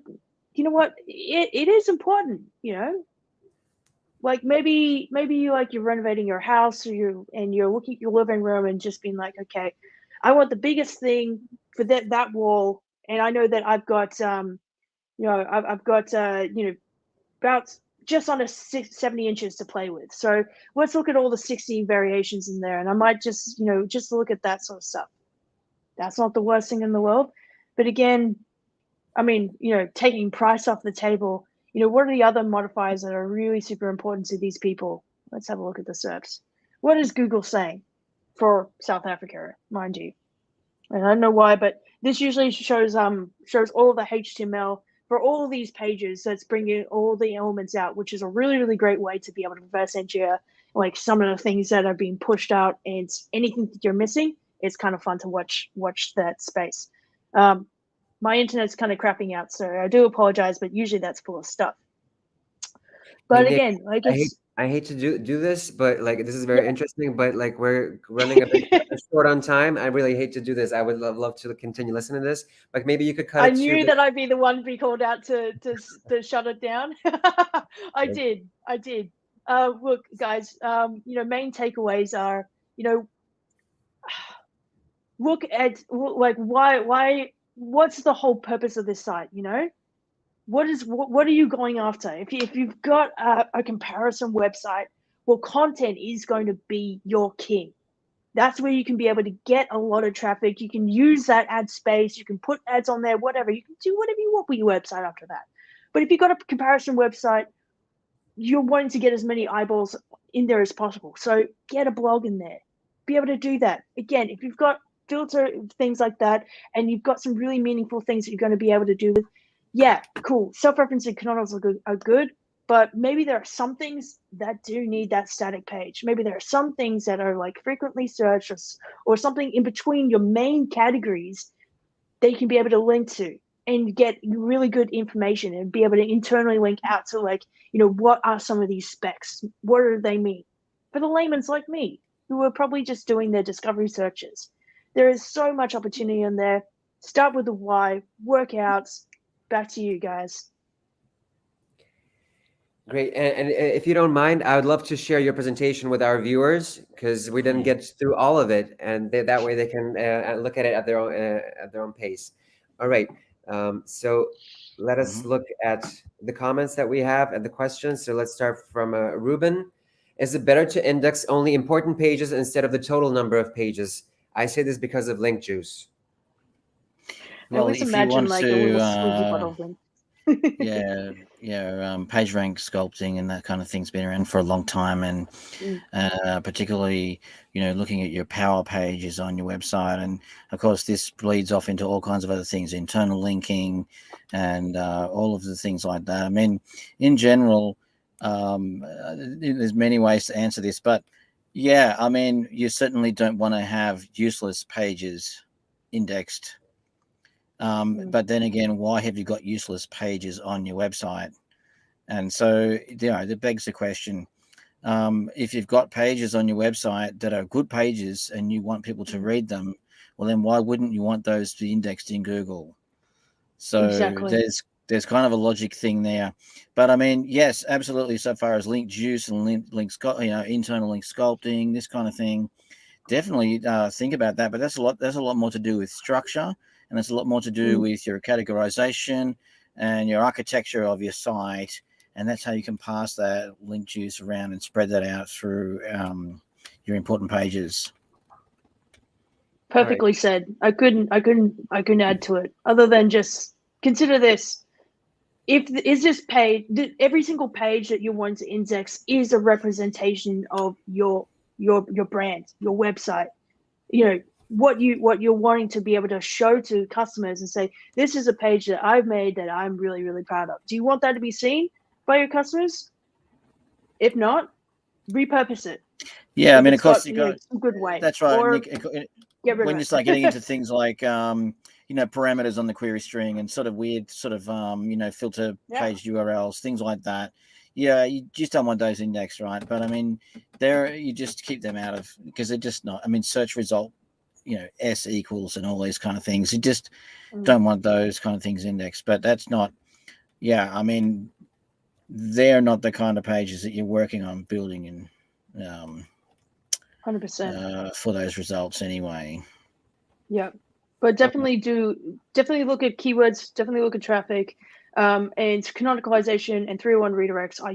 you know what? It is important, like maybe you're renovating your house or you're looking at your living room and just being like, okay, I want the biggest thing for that wall. And I know that I've got I've got about just under 70 inches to play with. So let's look at all the 60 variations in there, and I might just look at that sort of stuff. That's not the worst thing in the world. But again, I mean, taking price off the table, what are the other modifiers that are really super important to these people? Let's have a look at the Serps. What is Google saying for South Africa, mind you? And I don't know why, but this usually shows all the HTML for all of these pages. So it's bringing all the elements out, which is a really, really great way to be able to reverse engineer like some of the things that are being pushed out, and anything that you're missing. It's kind of fun to watch that space. My internet's kind of crapping out, so I do apologize, but usually that's full of stuff. But Hey, Nick, again, like I hate to do this, but like this is very interesting, but like we're running a bit short on time. I really hate to do this. I would love to continue listening to this. Like maybe you could cut I it to knew that I'd be the one to be called out to shut it down. I did. Look, guys, main takeaways are, look at like why what's the whole purpose of this site? What are you going after? If you've got a comparison website, well, content is going to be your king. That's where you can be able to get a lot of traffic. You can use that ad space. You can put ads on there, whatever. You can do whatever you want with your website after that. But if you've got a comparison website, you're wanting to get as many eyeballs in there as possible. So get a blog in there. Be able to do that. Again, if you've got filter things like that, and you've got some really meaningful things that you're going to be able to do with, yeah, cool. Self-referencing canonical are good, but maybe there are some things that do need that static page. Maybe there are some things that are like frequently searched or something in between your main categories that you can be able to link to and get really good information and be able to internally link out to, like, what are some of these specs? What do they mean? For the layman's like me, who are probably just doing their discovery searches. There is so much opportunity in there. Start with the why, workouts. Back to you guys. Great. And if you don't mind, I would love to share your presentation with our viewers because we didn't get through all of it, and that way they can look at it at their own pace. All right. So let us look at the comments that we have and the questions. So let's start from Ruben. Is it better to index only important pages instead of the total number of pages? I say this because of link juice. Well, always if you imagine want like a little squeaky bottle thing. page rank sculpting and that kind of thing's been around for a long time, and particularly looking at your power pages on your website, and of course this bleeds off into all kinds of other things, internal linking and all of the things like that. I mean, in general, there's many ways to answer this, but yeah, I mean, you certainly don't want to have useless pages indexed. But then again, why have you got useless pages on your website? And so, that begs the question, if you've got pages on your website that are good pages and you want people to read them, well, then why wouldn't you want those to be indexed in Google? So exactly. there's kind of a logic thing there. But I mean, yes, absolutely. So far as link juice and internal link sculpting, this kind of thing, definitely think about that. But that's a lot more to do with structure. And it's a lot more to do with your categorization and your architecture of your site. And that's how you can pass that link juice around and spread that out through your important pages. Perfectly said. I couldn't add to it other than just consider this. Is this page, every single page that you want to index is a representation of your brand, your website. What you're wanting to be able to show to customers and say, this is a page that I've made that I'm really, really proud of. Do you want that to be seen by your customers? If not, repurpose it. Yeah, I mean, of course, you got some good way. That's right. Or when you start getting into things like parameters on the query string and sort of weird filter page URLs, things like that. Yeah, you just don't want those indexed, right? But I mean, you just keep them out of, because they're just not. I mean, search result, S equals and all these kind of things. You just don't want those kind of things indexed. But that's not. Yeah, I mean, they're not the kind of pages that you're working on building in. 100% for those results anyway. Yeah, but definitely look at keywords. Definitely look at traffic. and canonicalization and 301 redirects are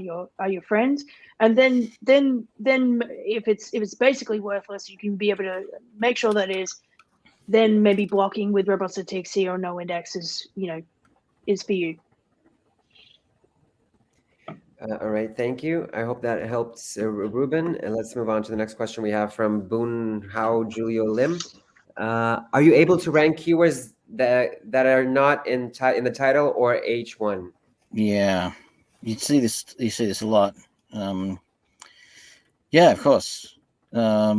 your friends. And then if it's basically worthless, you can be able to make sure that is. Then maybe blocking with robots.txt or no index is is for you. All right, thank you. I hope that helps, Ruben. And let's move on to the next question we have from Boon Hao Julio Lim. Are you able to rank keywords that are not in the title or H1? Yeah, you see this a lot. Yeah, of course. I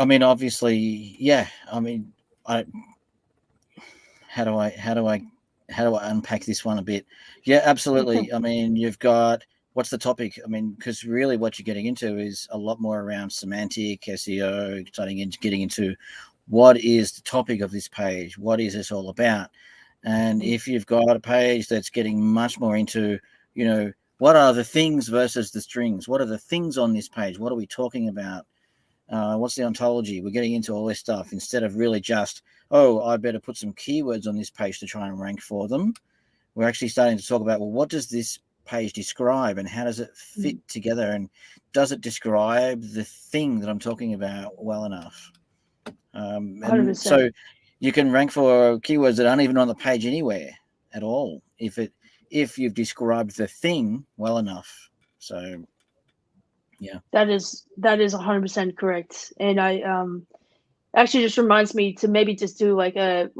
mean, obviously, yeah. I mean, how do I unpack this one a bit? Yeah, absolutely. I mean, you've got what's the topic? I mean, because really what you're getting into is a lot more around semantic SEO, getting into what is the topic of this page? What is this all about? And if you've got a page that's getting much more into, what are the things versus the strings? What are the things on this page? What are we talking about? What's the ontology? We're getting into all this stuff instead of really just, oh, I better put some keywords on this page to try and rank for them. We're actually starting to talk about, well, what does this page describe and how does it fit together? And does it describe the thing that I'm talking about well enough? And 100%. so you can rank for keywords that aren't even on the page anywhere at all if you've described the thing well enough. So yeah, that is 100% correct. And I actually just reminds me to maybe just do like a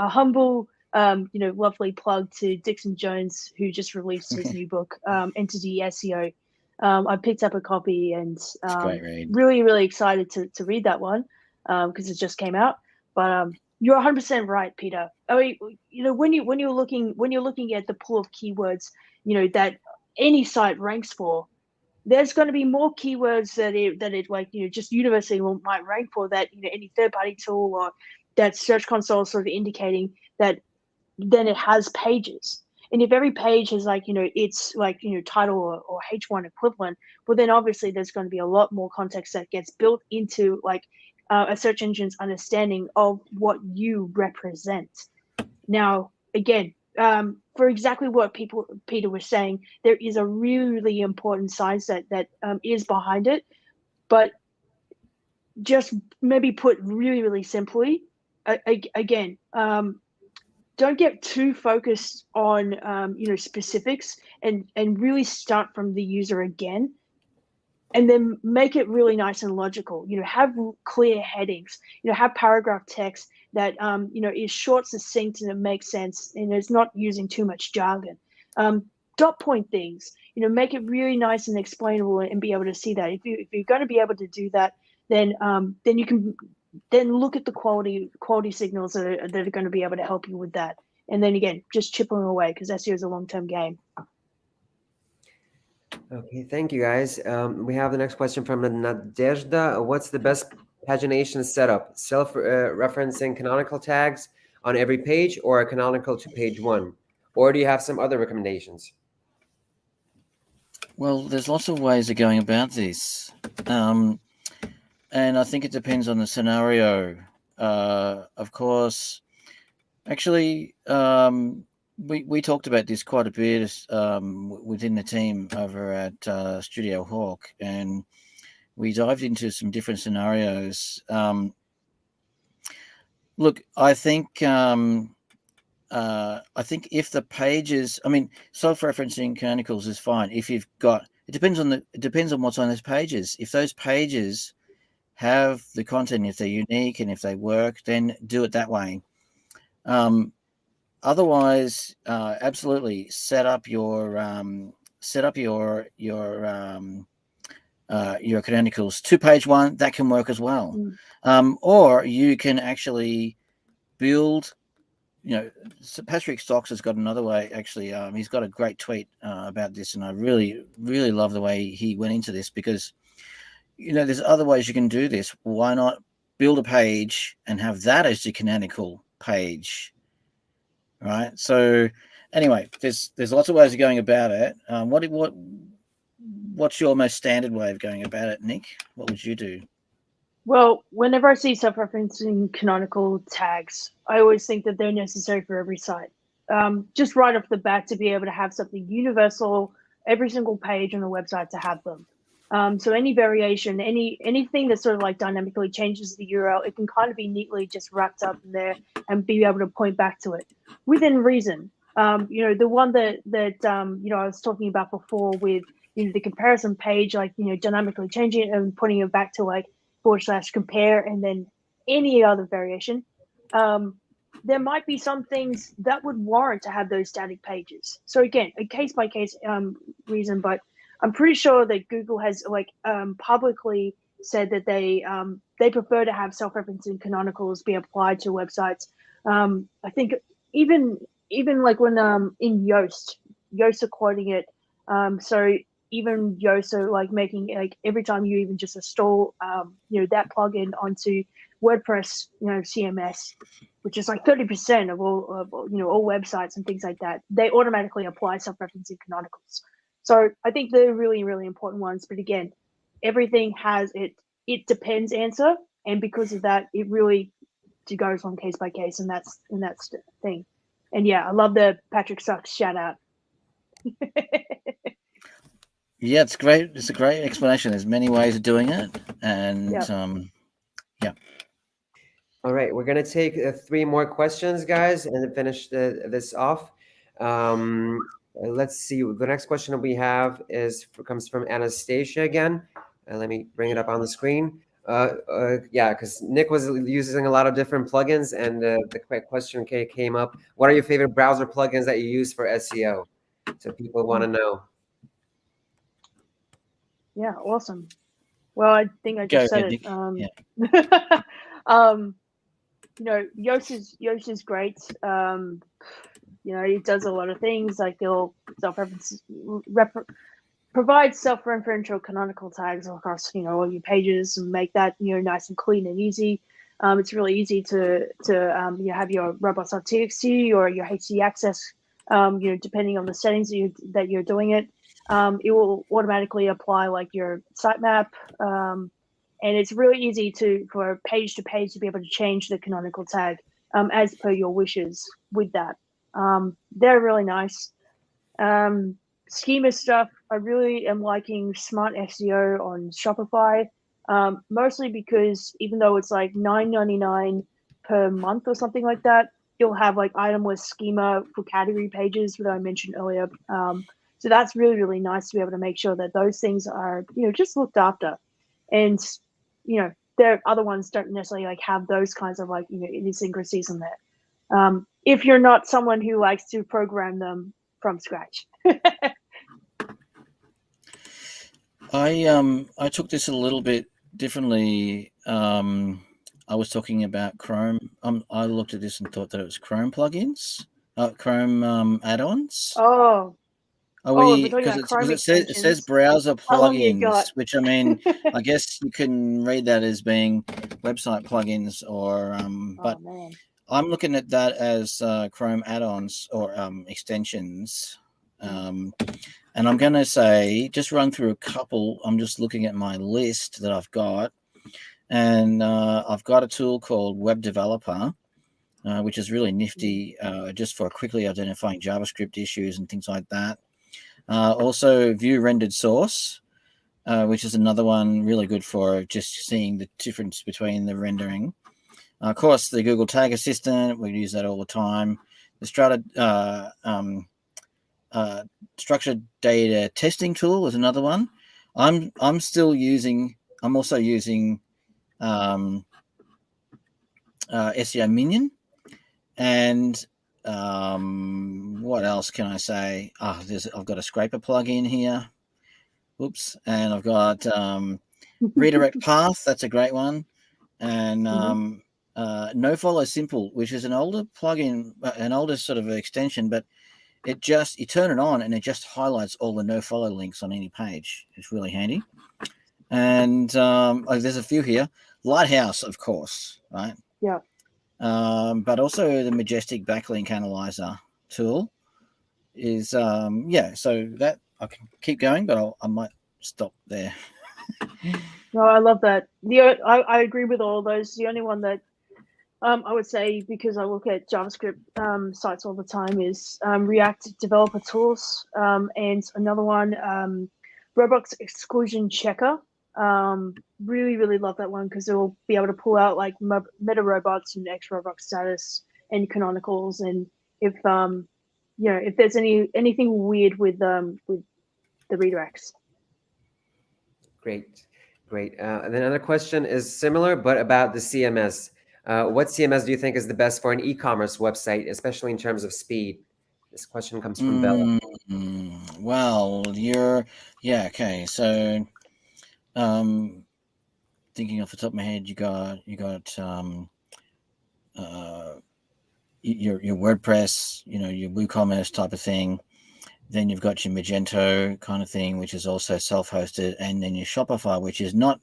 humble lovely plug to Dixon Jones, who just released his new book, Entity SEO. I picked up a copy and it's a great read. really excited to read that one because it just came out. But you're 100% right, Peter. I mean, when you're looking at the pool of keywords, that any site ranks for, there's going to be more keywords that it like just universally might rank for that any third-party tool or that Search Console sort of indicating that then it has pages. And if every page has it's title or H1 equivalent, well then obviously there's going to be a lot more context that gets built into a search engine's understanding of what you represent. Now, again, for exactly what Peter was saying, there is a really important science that is behind it. But just maybe put really simply, again, don't get too focused on specifics and really start from the user again. And then make it really nice and logical. Have clear headings. Have paragraph text that is short, succinct, and it makes sense, and it's not using too much jargon. Dot point things. Make it really nice and explainable, and be able to see that. If you're going to be able to do that, then you can look at the quality signals that are going to be able to help you with that. And then again, just chipping away, because SEO is a long-term game. Okay, thank you guys. We have the next question from Nadezhda. What's the best pagination setup? Self-referencing canonical tags on every page or a canonical to page one? Or do you have some other recommendations? Well, there's lots of ways of going about this. And I think it depends on the scenario. Of course, actually, we talked about this quite a bit within the team over at Studio Hawk, and we dived into some different scenarios. Look, I think if the pages, I mean, self-referencing canonicals is fine if you've got. It depends on what's on those pages. If those pages have the content, if they're unique and if they work, then do it that way. Otherwise, absolutely set up your canonicals to page one. That can work as well. Or you can actually build. Patrick Stocks has got another way. Actually, he's got a great tweet about this, and I really love the way he went into this, because there's other ways you can do this. Why not build a page and have that as your canonical page? Right. So anyway, there's lots of ways of going about it. What's your most standard way of going about it, Nick? What would you do? Well, whenever I see self-referencing canonical tags, I always think that they're necessary for every site. Just right off the bat, to be able to have something universal, every single page on a website to have them. So any variation, anything that sort of like dynamically changes the URL, it can kind of be neatly just wrapped up in there and be able to point back to it within reason. The one that I was talking about before with the comparison page, like dynamically changing it and putting it back to like / compare and then any other variation. There might be some things that would warrant to have those static pages. So again, a case by case reason, but I'm pretty sure that Google has publicly said that they prefer to have self-referencing canonicals be applied to websites. I think even like when in Yoast are quoting it. So even Yoast like making like every time you even just install that plugin onto WordPress CMS, which is like 30% of all websites and things like that, they automatically apply self-referencing canonicals. So I think they're really, really important ones. But again, everything has it depends answer, and because of that, it really goes on case by case, and that's the thing. And yeah, I love the Patrick Sucks shout out. Yeah, it's great. It's a great explanation. There's many ways of doing it, and yeah. All right, we're gonna take 3 more questions, guys, and then finish this off. Let's see. The next question we have comes from Anastasia again. Let me bring it up on the screen. Yeah, because Nick was using a lot of different plugins, and the question came up. What are your favorite browser plugins that you use for SEO? So people want to know. Yeah, awesome. Well, I think I just said it. Yeah. Yoast is great. It does a lot of things. Like it'll provide self-referential canonical tags across all your pages and make that nice and clean and easy. It's really easy to have your robots.txt or your htaccess. Depending on the settings that you're doing it. It will automatically apply like your sitemap, and it's really easy for page to page to be able to change the canonical tag as per your wishes with that. They're really nice. Schema stuff, I really am liking Smart SEO on Shopify, mostly because even though it's like $9.99 per month or something like that, you'll have like itemless schema for category pages that I mentioned earlier. So that's really, really nice to be able to make sure that those things are, just looked after. And, there other ones don't necessarily like have those kinds of like, idiosyncrasies in there. If you're not someone who likes to program them from scratch. I took this a little bit differently. I was talking about Chrome. I looked at this and thought that it was Chrome plugins, Chrome add-ons. Oh, Are we because it says browser How long you got? plugins, which I mean, I guess you can read that as being website plugins or but man. I'm looking at that as Chrome add-ons or extensions. And I'm going to say, just run through a couple. I'm just looking at my list that I've got. And I've got a tool called Web Developer, which is really nifty just for quickly identifying JavaScript issues and things like that. Also, View Rendered Source, which is another one really good for just seeing the difference between the rendering. Of course, the Google Tag Assistant, we use that all the time. The Structured Data Testing Tool is another one. I'm also using SEO Minion, and what else can I say? I've got a scraper plugin here. Oops, and I've got Redirect Path. That's a great one, and NoFollow Simple, which is an older plugin, an older sort of extension, but you turn it on and it just highlights all the nofollow links on any page. It's really handy. And there's a few here. Lighthouse, of course, right? Yeah. But also the Majestic Backlink Analyzer tool is, so that I can keep going, but I might stop there. No, I love that. I agree with all those. The only one that I would say, because I look at JavaScript sites all the time, is React Developer Tools, and another one, Roblox Exclusion Checker. Really, really love that one because it will be able to pull out like meta robots and X Roblox status and canonicals, and if if there's anything weird with the redirects. Great, great. And then another question is similar, but about the CMS. What CMS do you think is the best for an e-commerce website, especially in terms of speed? This question comes from Bella. Well, okay. So, thinking off the top of my head, you got your WordPress, your WooCommerce type of thing. Then you've got your Magento kind of thing, which is also self-hosted, and then your Shopify, which is not,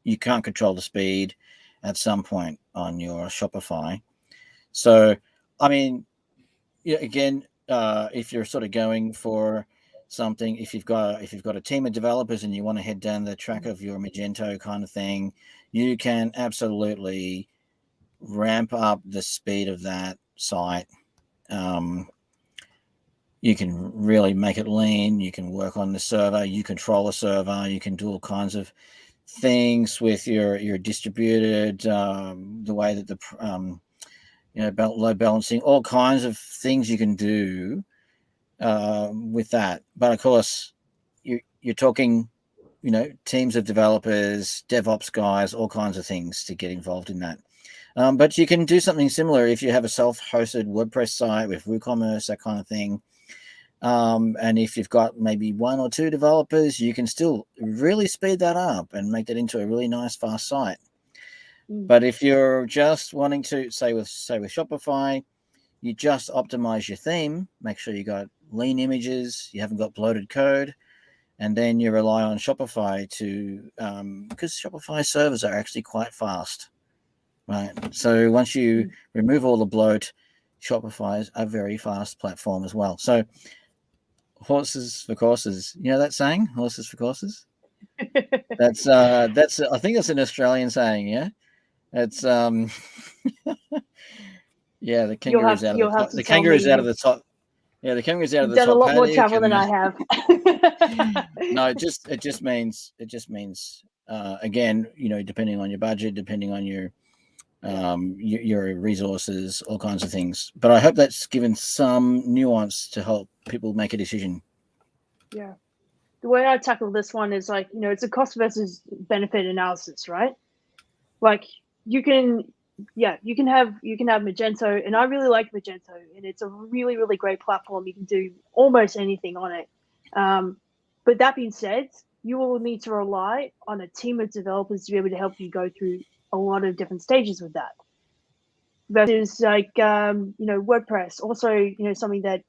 you can't control the speed at some point on your Shopify. So, I mean, again, if you're sort of going for something, if you've got a team of developers and you want to head down the track of your Magento kind of thing, you can absolutely ramp up the speed of that site. You can really make it lean. You can work on the server. You control the server. You can do all kinds of things with your distributed, the way that the load balancing, all kinds of things you can do with that. But of course, you're talking, teams of developers, DevOps guys, all kinds of things to get involved in that. But you can do something similar if you have a self-hosted WordPress site with WooCommerce, that kind of thing. And if you've got maybe one or two developers, you can still really speed that up and make that into a really nice, fast site. But if you're just wanting to, say with Shopify, you just optimize your theme, make sure you got lean images, you haven't got bloated code, and then you rely on Shopify to, because Shopify servers are actually quite fast, right? So once you remove all the bloat, Shopify is a very fast platform as well. So horses for courses, you know that saying, horses for courses? That's I think that's an Australian saying, yeah. It's yeah, the kangaroo's out of the top. The kangaroo's out of the top. Yeah, the kangaroo's out of the top. Done a lot more travel than I have. No, it just means again, depending on your budget, depending on your resources, all kinds of things. But I hope that's given some nuance to help people make a decision. Yeah. The way I tackle this one is like, it's a cost versus benefit analysis, right? Like you can have Magento, and I really like Magento, and it's a really, really great platform. You can do almost anything on it. But that being said, you will need to rely on a team of developers to be able to help you go through a lot of different stages with that. Versus like WordPress, also something that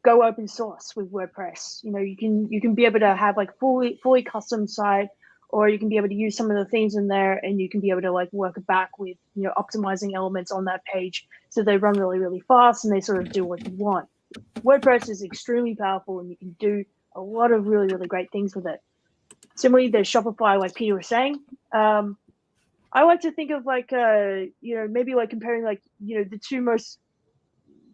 go open source with WordPress. You can be able to have like fully custom site, or you can be able to use some of the themes in there, and you can be able to like work back with optimizing elements on that page so they run really, really fast and they sort of do what you want. WordPress is extremely powerful, and you can do a lot of really, really great things with it. Similarly, there's Shopify, like Peter was saying. I like to think of like maybe like comparing like the two most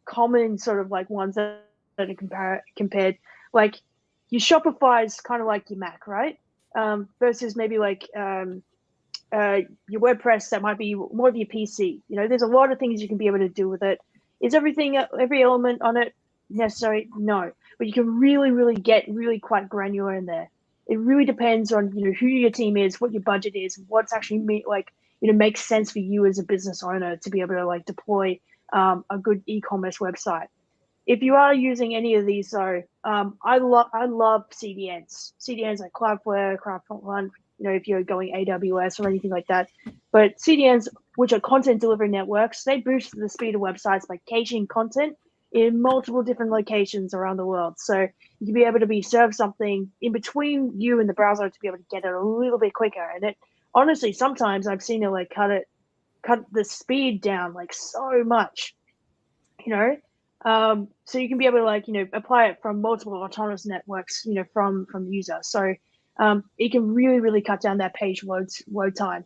common sort of like ones that are compared. Like your Shopify is kind of like your Mac, right? Versus maybe like your WordPress that might be more of your PC. There's a lot of things you can be able to do with it. Is every element on it necessary? No, but you can really, really get really quite granular in there. It really depends on who your team is, what your budget is, what's actually makes sense for you as a business owner to be able to like deploy a good e-commerce website. If you are using any of these, though, I love CDNs. CDNs like Cloudflare, CloudFront, if you're going AWS or anything like that. But CDNs, which are content delivery networks, they boost the speed of websites by caching content in multiple different locations around the world. So you can be able to serve something in between you and the browser to be able to get it a little bit quicker. And it honestly, sometimes I've seen it like cut the speed down like so much, so you can be able to like apply it from multiple autonomous networks from user. So it can really, really cut down that page load time.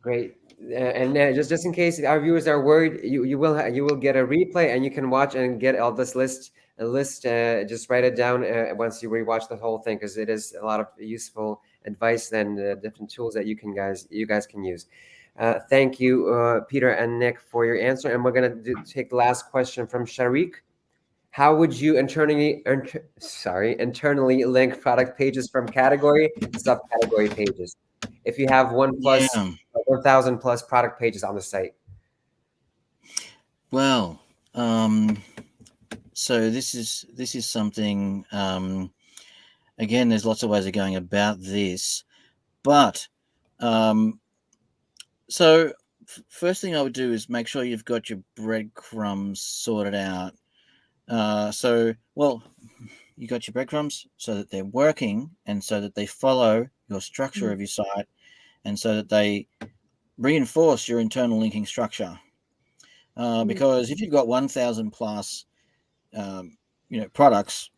Great. And just in case our viewers are worried, you will get a replay and you can watch and get all this list. Just write it down once you rewatch the whole thing, because it is a lot of useful advice and different tools that you guys can use. Thank you, Peter and Nick, for your answer. And we're gonna take the last question from Sharik. How would you internally link product pages from category to subcategory pages if you have 1,000 plus product pages on the site? Well, so this is something. Again, there's lots of ways of going about this, but so first thing I would do is make sure you've got your breadcrumbs sorted out. You got your breadcrumbs so that they're working and so that they follow your structure of your site and so that they reinforce your internal linking structure. Because if you've got 1,000 plus, products,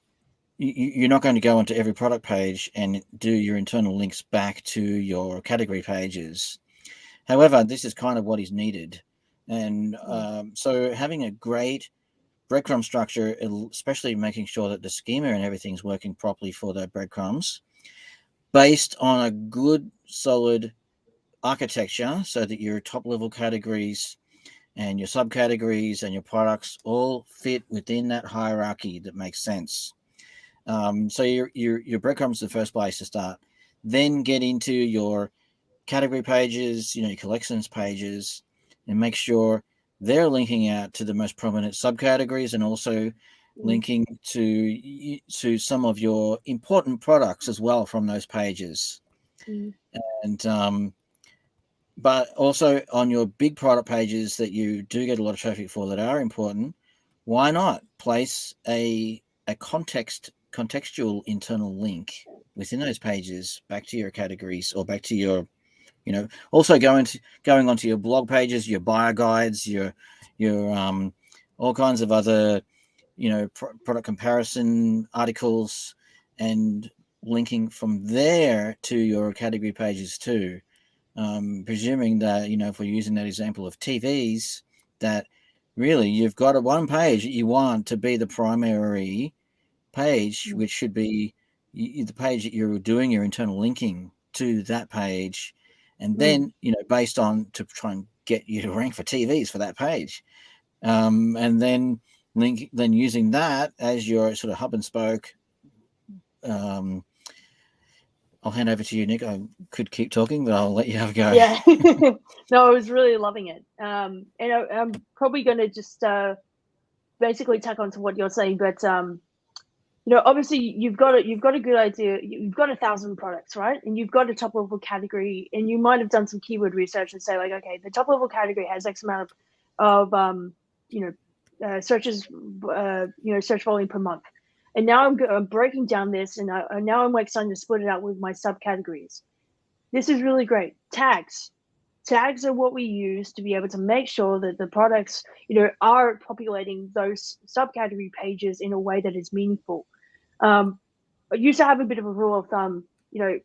you're not going to go onto every product page and do your internal links back to your category pages. However, this is kind of what is needed. And so having a great breadcrumb structure, especially making sure that the schema and everything's working properly for the breadcrumbs, based on a good, solid architecture, so that your top level categories and your subcategories and your products all fit within that hierarchy that makes sense. So your breadcrumbs is the first place to start. Then get into your category pages, your collections pages, and make sure they're linking out to the most prominent subcategories and also linking to some of your important products as well from those pages. And but also on your big product pages that you do get a lot of traffic for that are important, why not place a contextual internal link within those pages back to your categories or back to your also going onto your blog pages, your buyer guides, your all kinds of other product comparison articles, and linking from there to your category pages too. Presuming that if we're using that example of TVs, that really you've got one page that you want to be the primary page, which should be the page that you're doing your internal linking to that page. And then, based on to try and get you to rank for TVs for that page. And then using that as your sort of hub and spoke. I'll hand over to you, Nick. I could keep talking, but I'll let you have a go. Yeah. No, I was really loving it. And I'm probably going to just basically tack on to what you're saying, but obviously you've got a good idea. You've got 1,000 products, right? And you've got a top level category, and you might have done some keyword research and say like, okay, the top level category has X amount of searches, search volume per month. And now I'm breaking down this, and now I'm like starting to split it out with my subcategories. This is really great. Tags are what we use to be able to make sure that the products, are populating those subcategory pages in a way that is meaningful. I used to have a bit of a rule of thumb, 4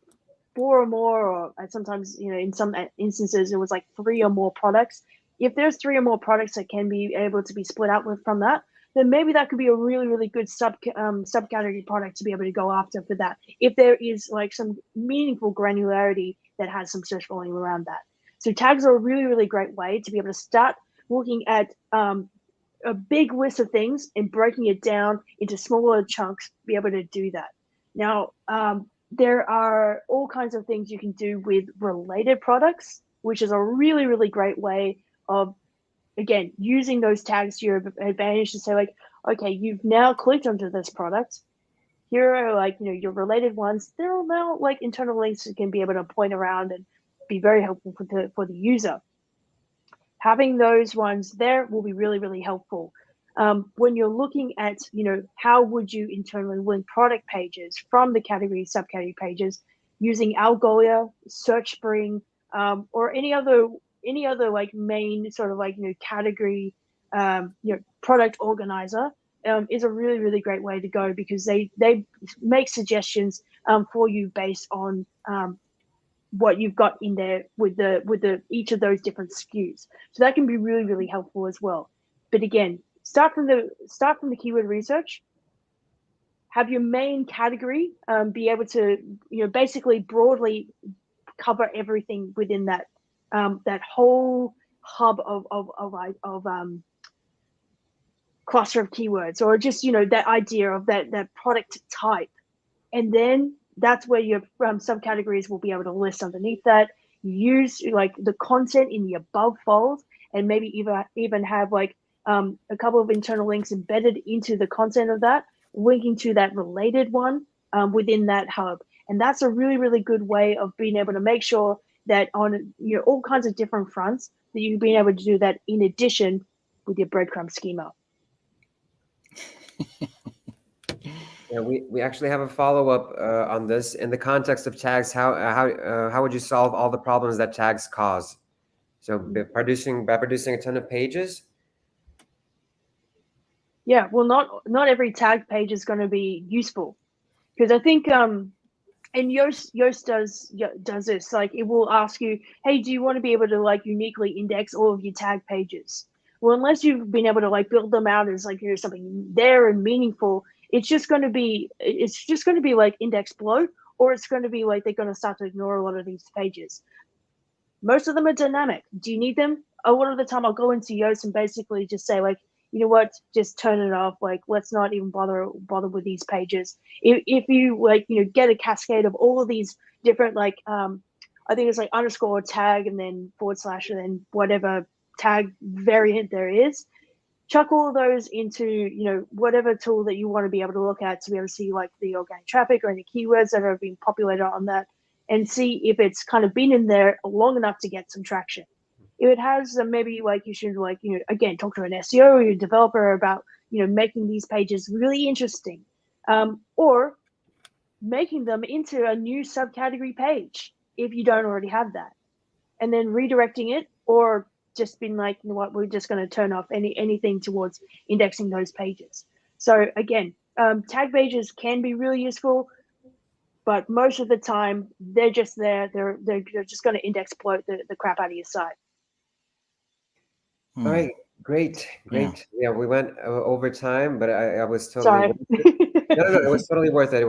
or more, or sometimes, in some instances, it was like 3 or more products. If there's 3 or more products that can be able to be split out from that, then maybe that could be a really, really good subcategory product to be able to go after for that. If there is like some meaningful granularity that has some search volume around that. So tags are a really, really great way to be able to start looking at a big list of things and breaking it down into smaller chunks, be able to do that. Now, there are all kinds of things you can do with related products, which is a really, really great way of, again, using those tags to your advantage to say like, okay, you've now clicked onto this product. Here are like, your related ones. There are now like internal links you can be able to point around and be very helpful for the user. Having those ones there will be really, really helpful. When you're looking at, how would you internally link product pages from the category, subcategory pages using Algolia, SearchSpring, or any other like main sort of like, category, product organizer, is a really, really great way to go, because they make suggestions for you based on what you've got in there with the each of those different SKUs. So that can be really, really helpful as well. But again, start from the keyword research. Have your main category be able to, basically broadly cover everything within that whole hub of cluster of keywords, or just that idea of that product type, and then that's where your subcategories will be able to list underneath that. Use like the content in the above fold, and maybe even have like a couple of internal links embedded into the content of that, linking to that related one within that hub. And that's a really, really good way of being able to make sure that on all kinds of different fronts that you've been able to do that in addition with your breadcrumb schema. Yeah, we actually have a follow-up on this in the context of tags. How would you solve all the problems that tags cause? So by producing a ton of pages. Yeah, well, not every tag page is going to be useful, because I think and Yoast does this. Like, it will ask you, hey, do you want to be able to like uniquely index all of your tag pages? Well, unless you've been able to like build them out as like something there and meaningful, it's just going to be like index below, or it's going to be like they're going to start to ignore a lot of these pages. Most of them are dynamic. Do you need them? A lot of the time I'll go into Yoast and basically just say, like, you know what, just turn it off. Like, let's not even bother with these pages. If you like, get a cascade of all of these different, like, I think it's like underscore tag and then / and then whatever tag variant there is, chuck all of those into, whatever tool that you want to be able to look at to be able to see like the organic traffic or any keywords that are being populated on that, and see if it's kind of been in there long enough to get some traction. If it has, maybe like you should like, again, talk to an SEO or your developer about, making these pages really interesting, or making them into a new subcategory page if you don't already have that, and then redirecting it, or just been like, you know what, we're just going to turn off anything towards indexing those pages. So again, tag pages can be really useful, but most of the time they're just there. They're just going to index bloat the crap out of your site. All right, great. Yeah, we went over time, but I was totally Sorry. No, it was totally worth it. It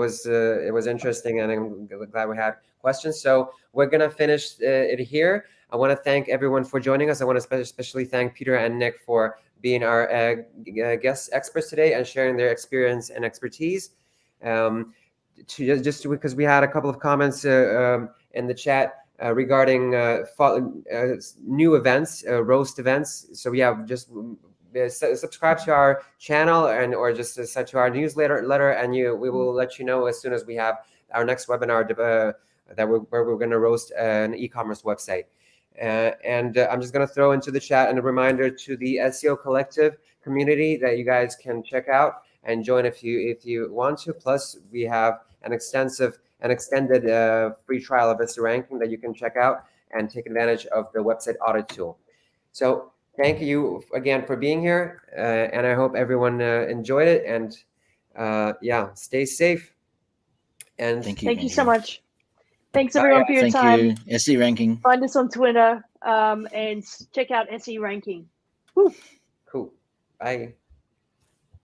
was interesting, and I'm glad we had questions. So we're gonna finish it here. I want to thank everyone for joining us. I want to especially thank Peter and Nick for being our guest experts today and sharing their experience and expertise. Just because we had a couple of comments in the chat regarding new events, roast events. So yeah, just subscribe to our channel or just set to our newsletter, and we will let you know as soon as we have our next webinar where we're going to roast an e-commerce website. And I'm just going to throw into the chat and a reminder to the SEO Collective community that you guys can check out and join if you want to. Plus, we have an extended free trial of SEO ranking that you can check out and take advantage of the website audit tool. So thank you again for being here, and I hope everyone enjoyed it. And yeah, stay safe. And thank you so much. Thanks everyone for your time. Thank you, SE Ranking. Find us on Twitter and check out SE Ranking. Woo. Cool. Bye.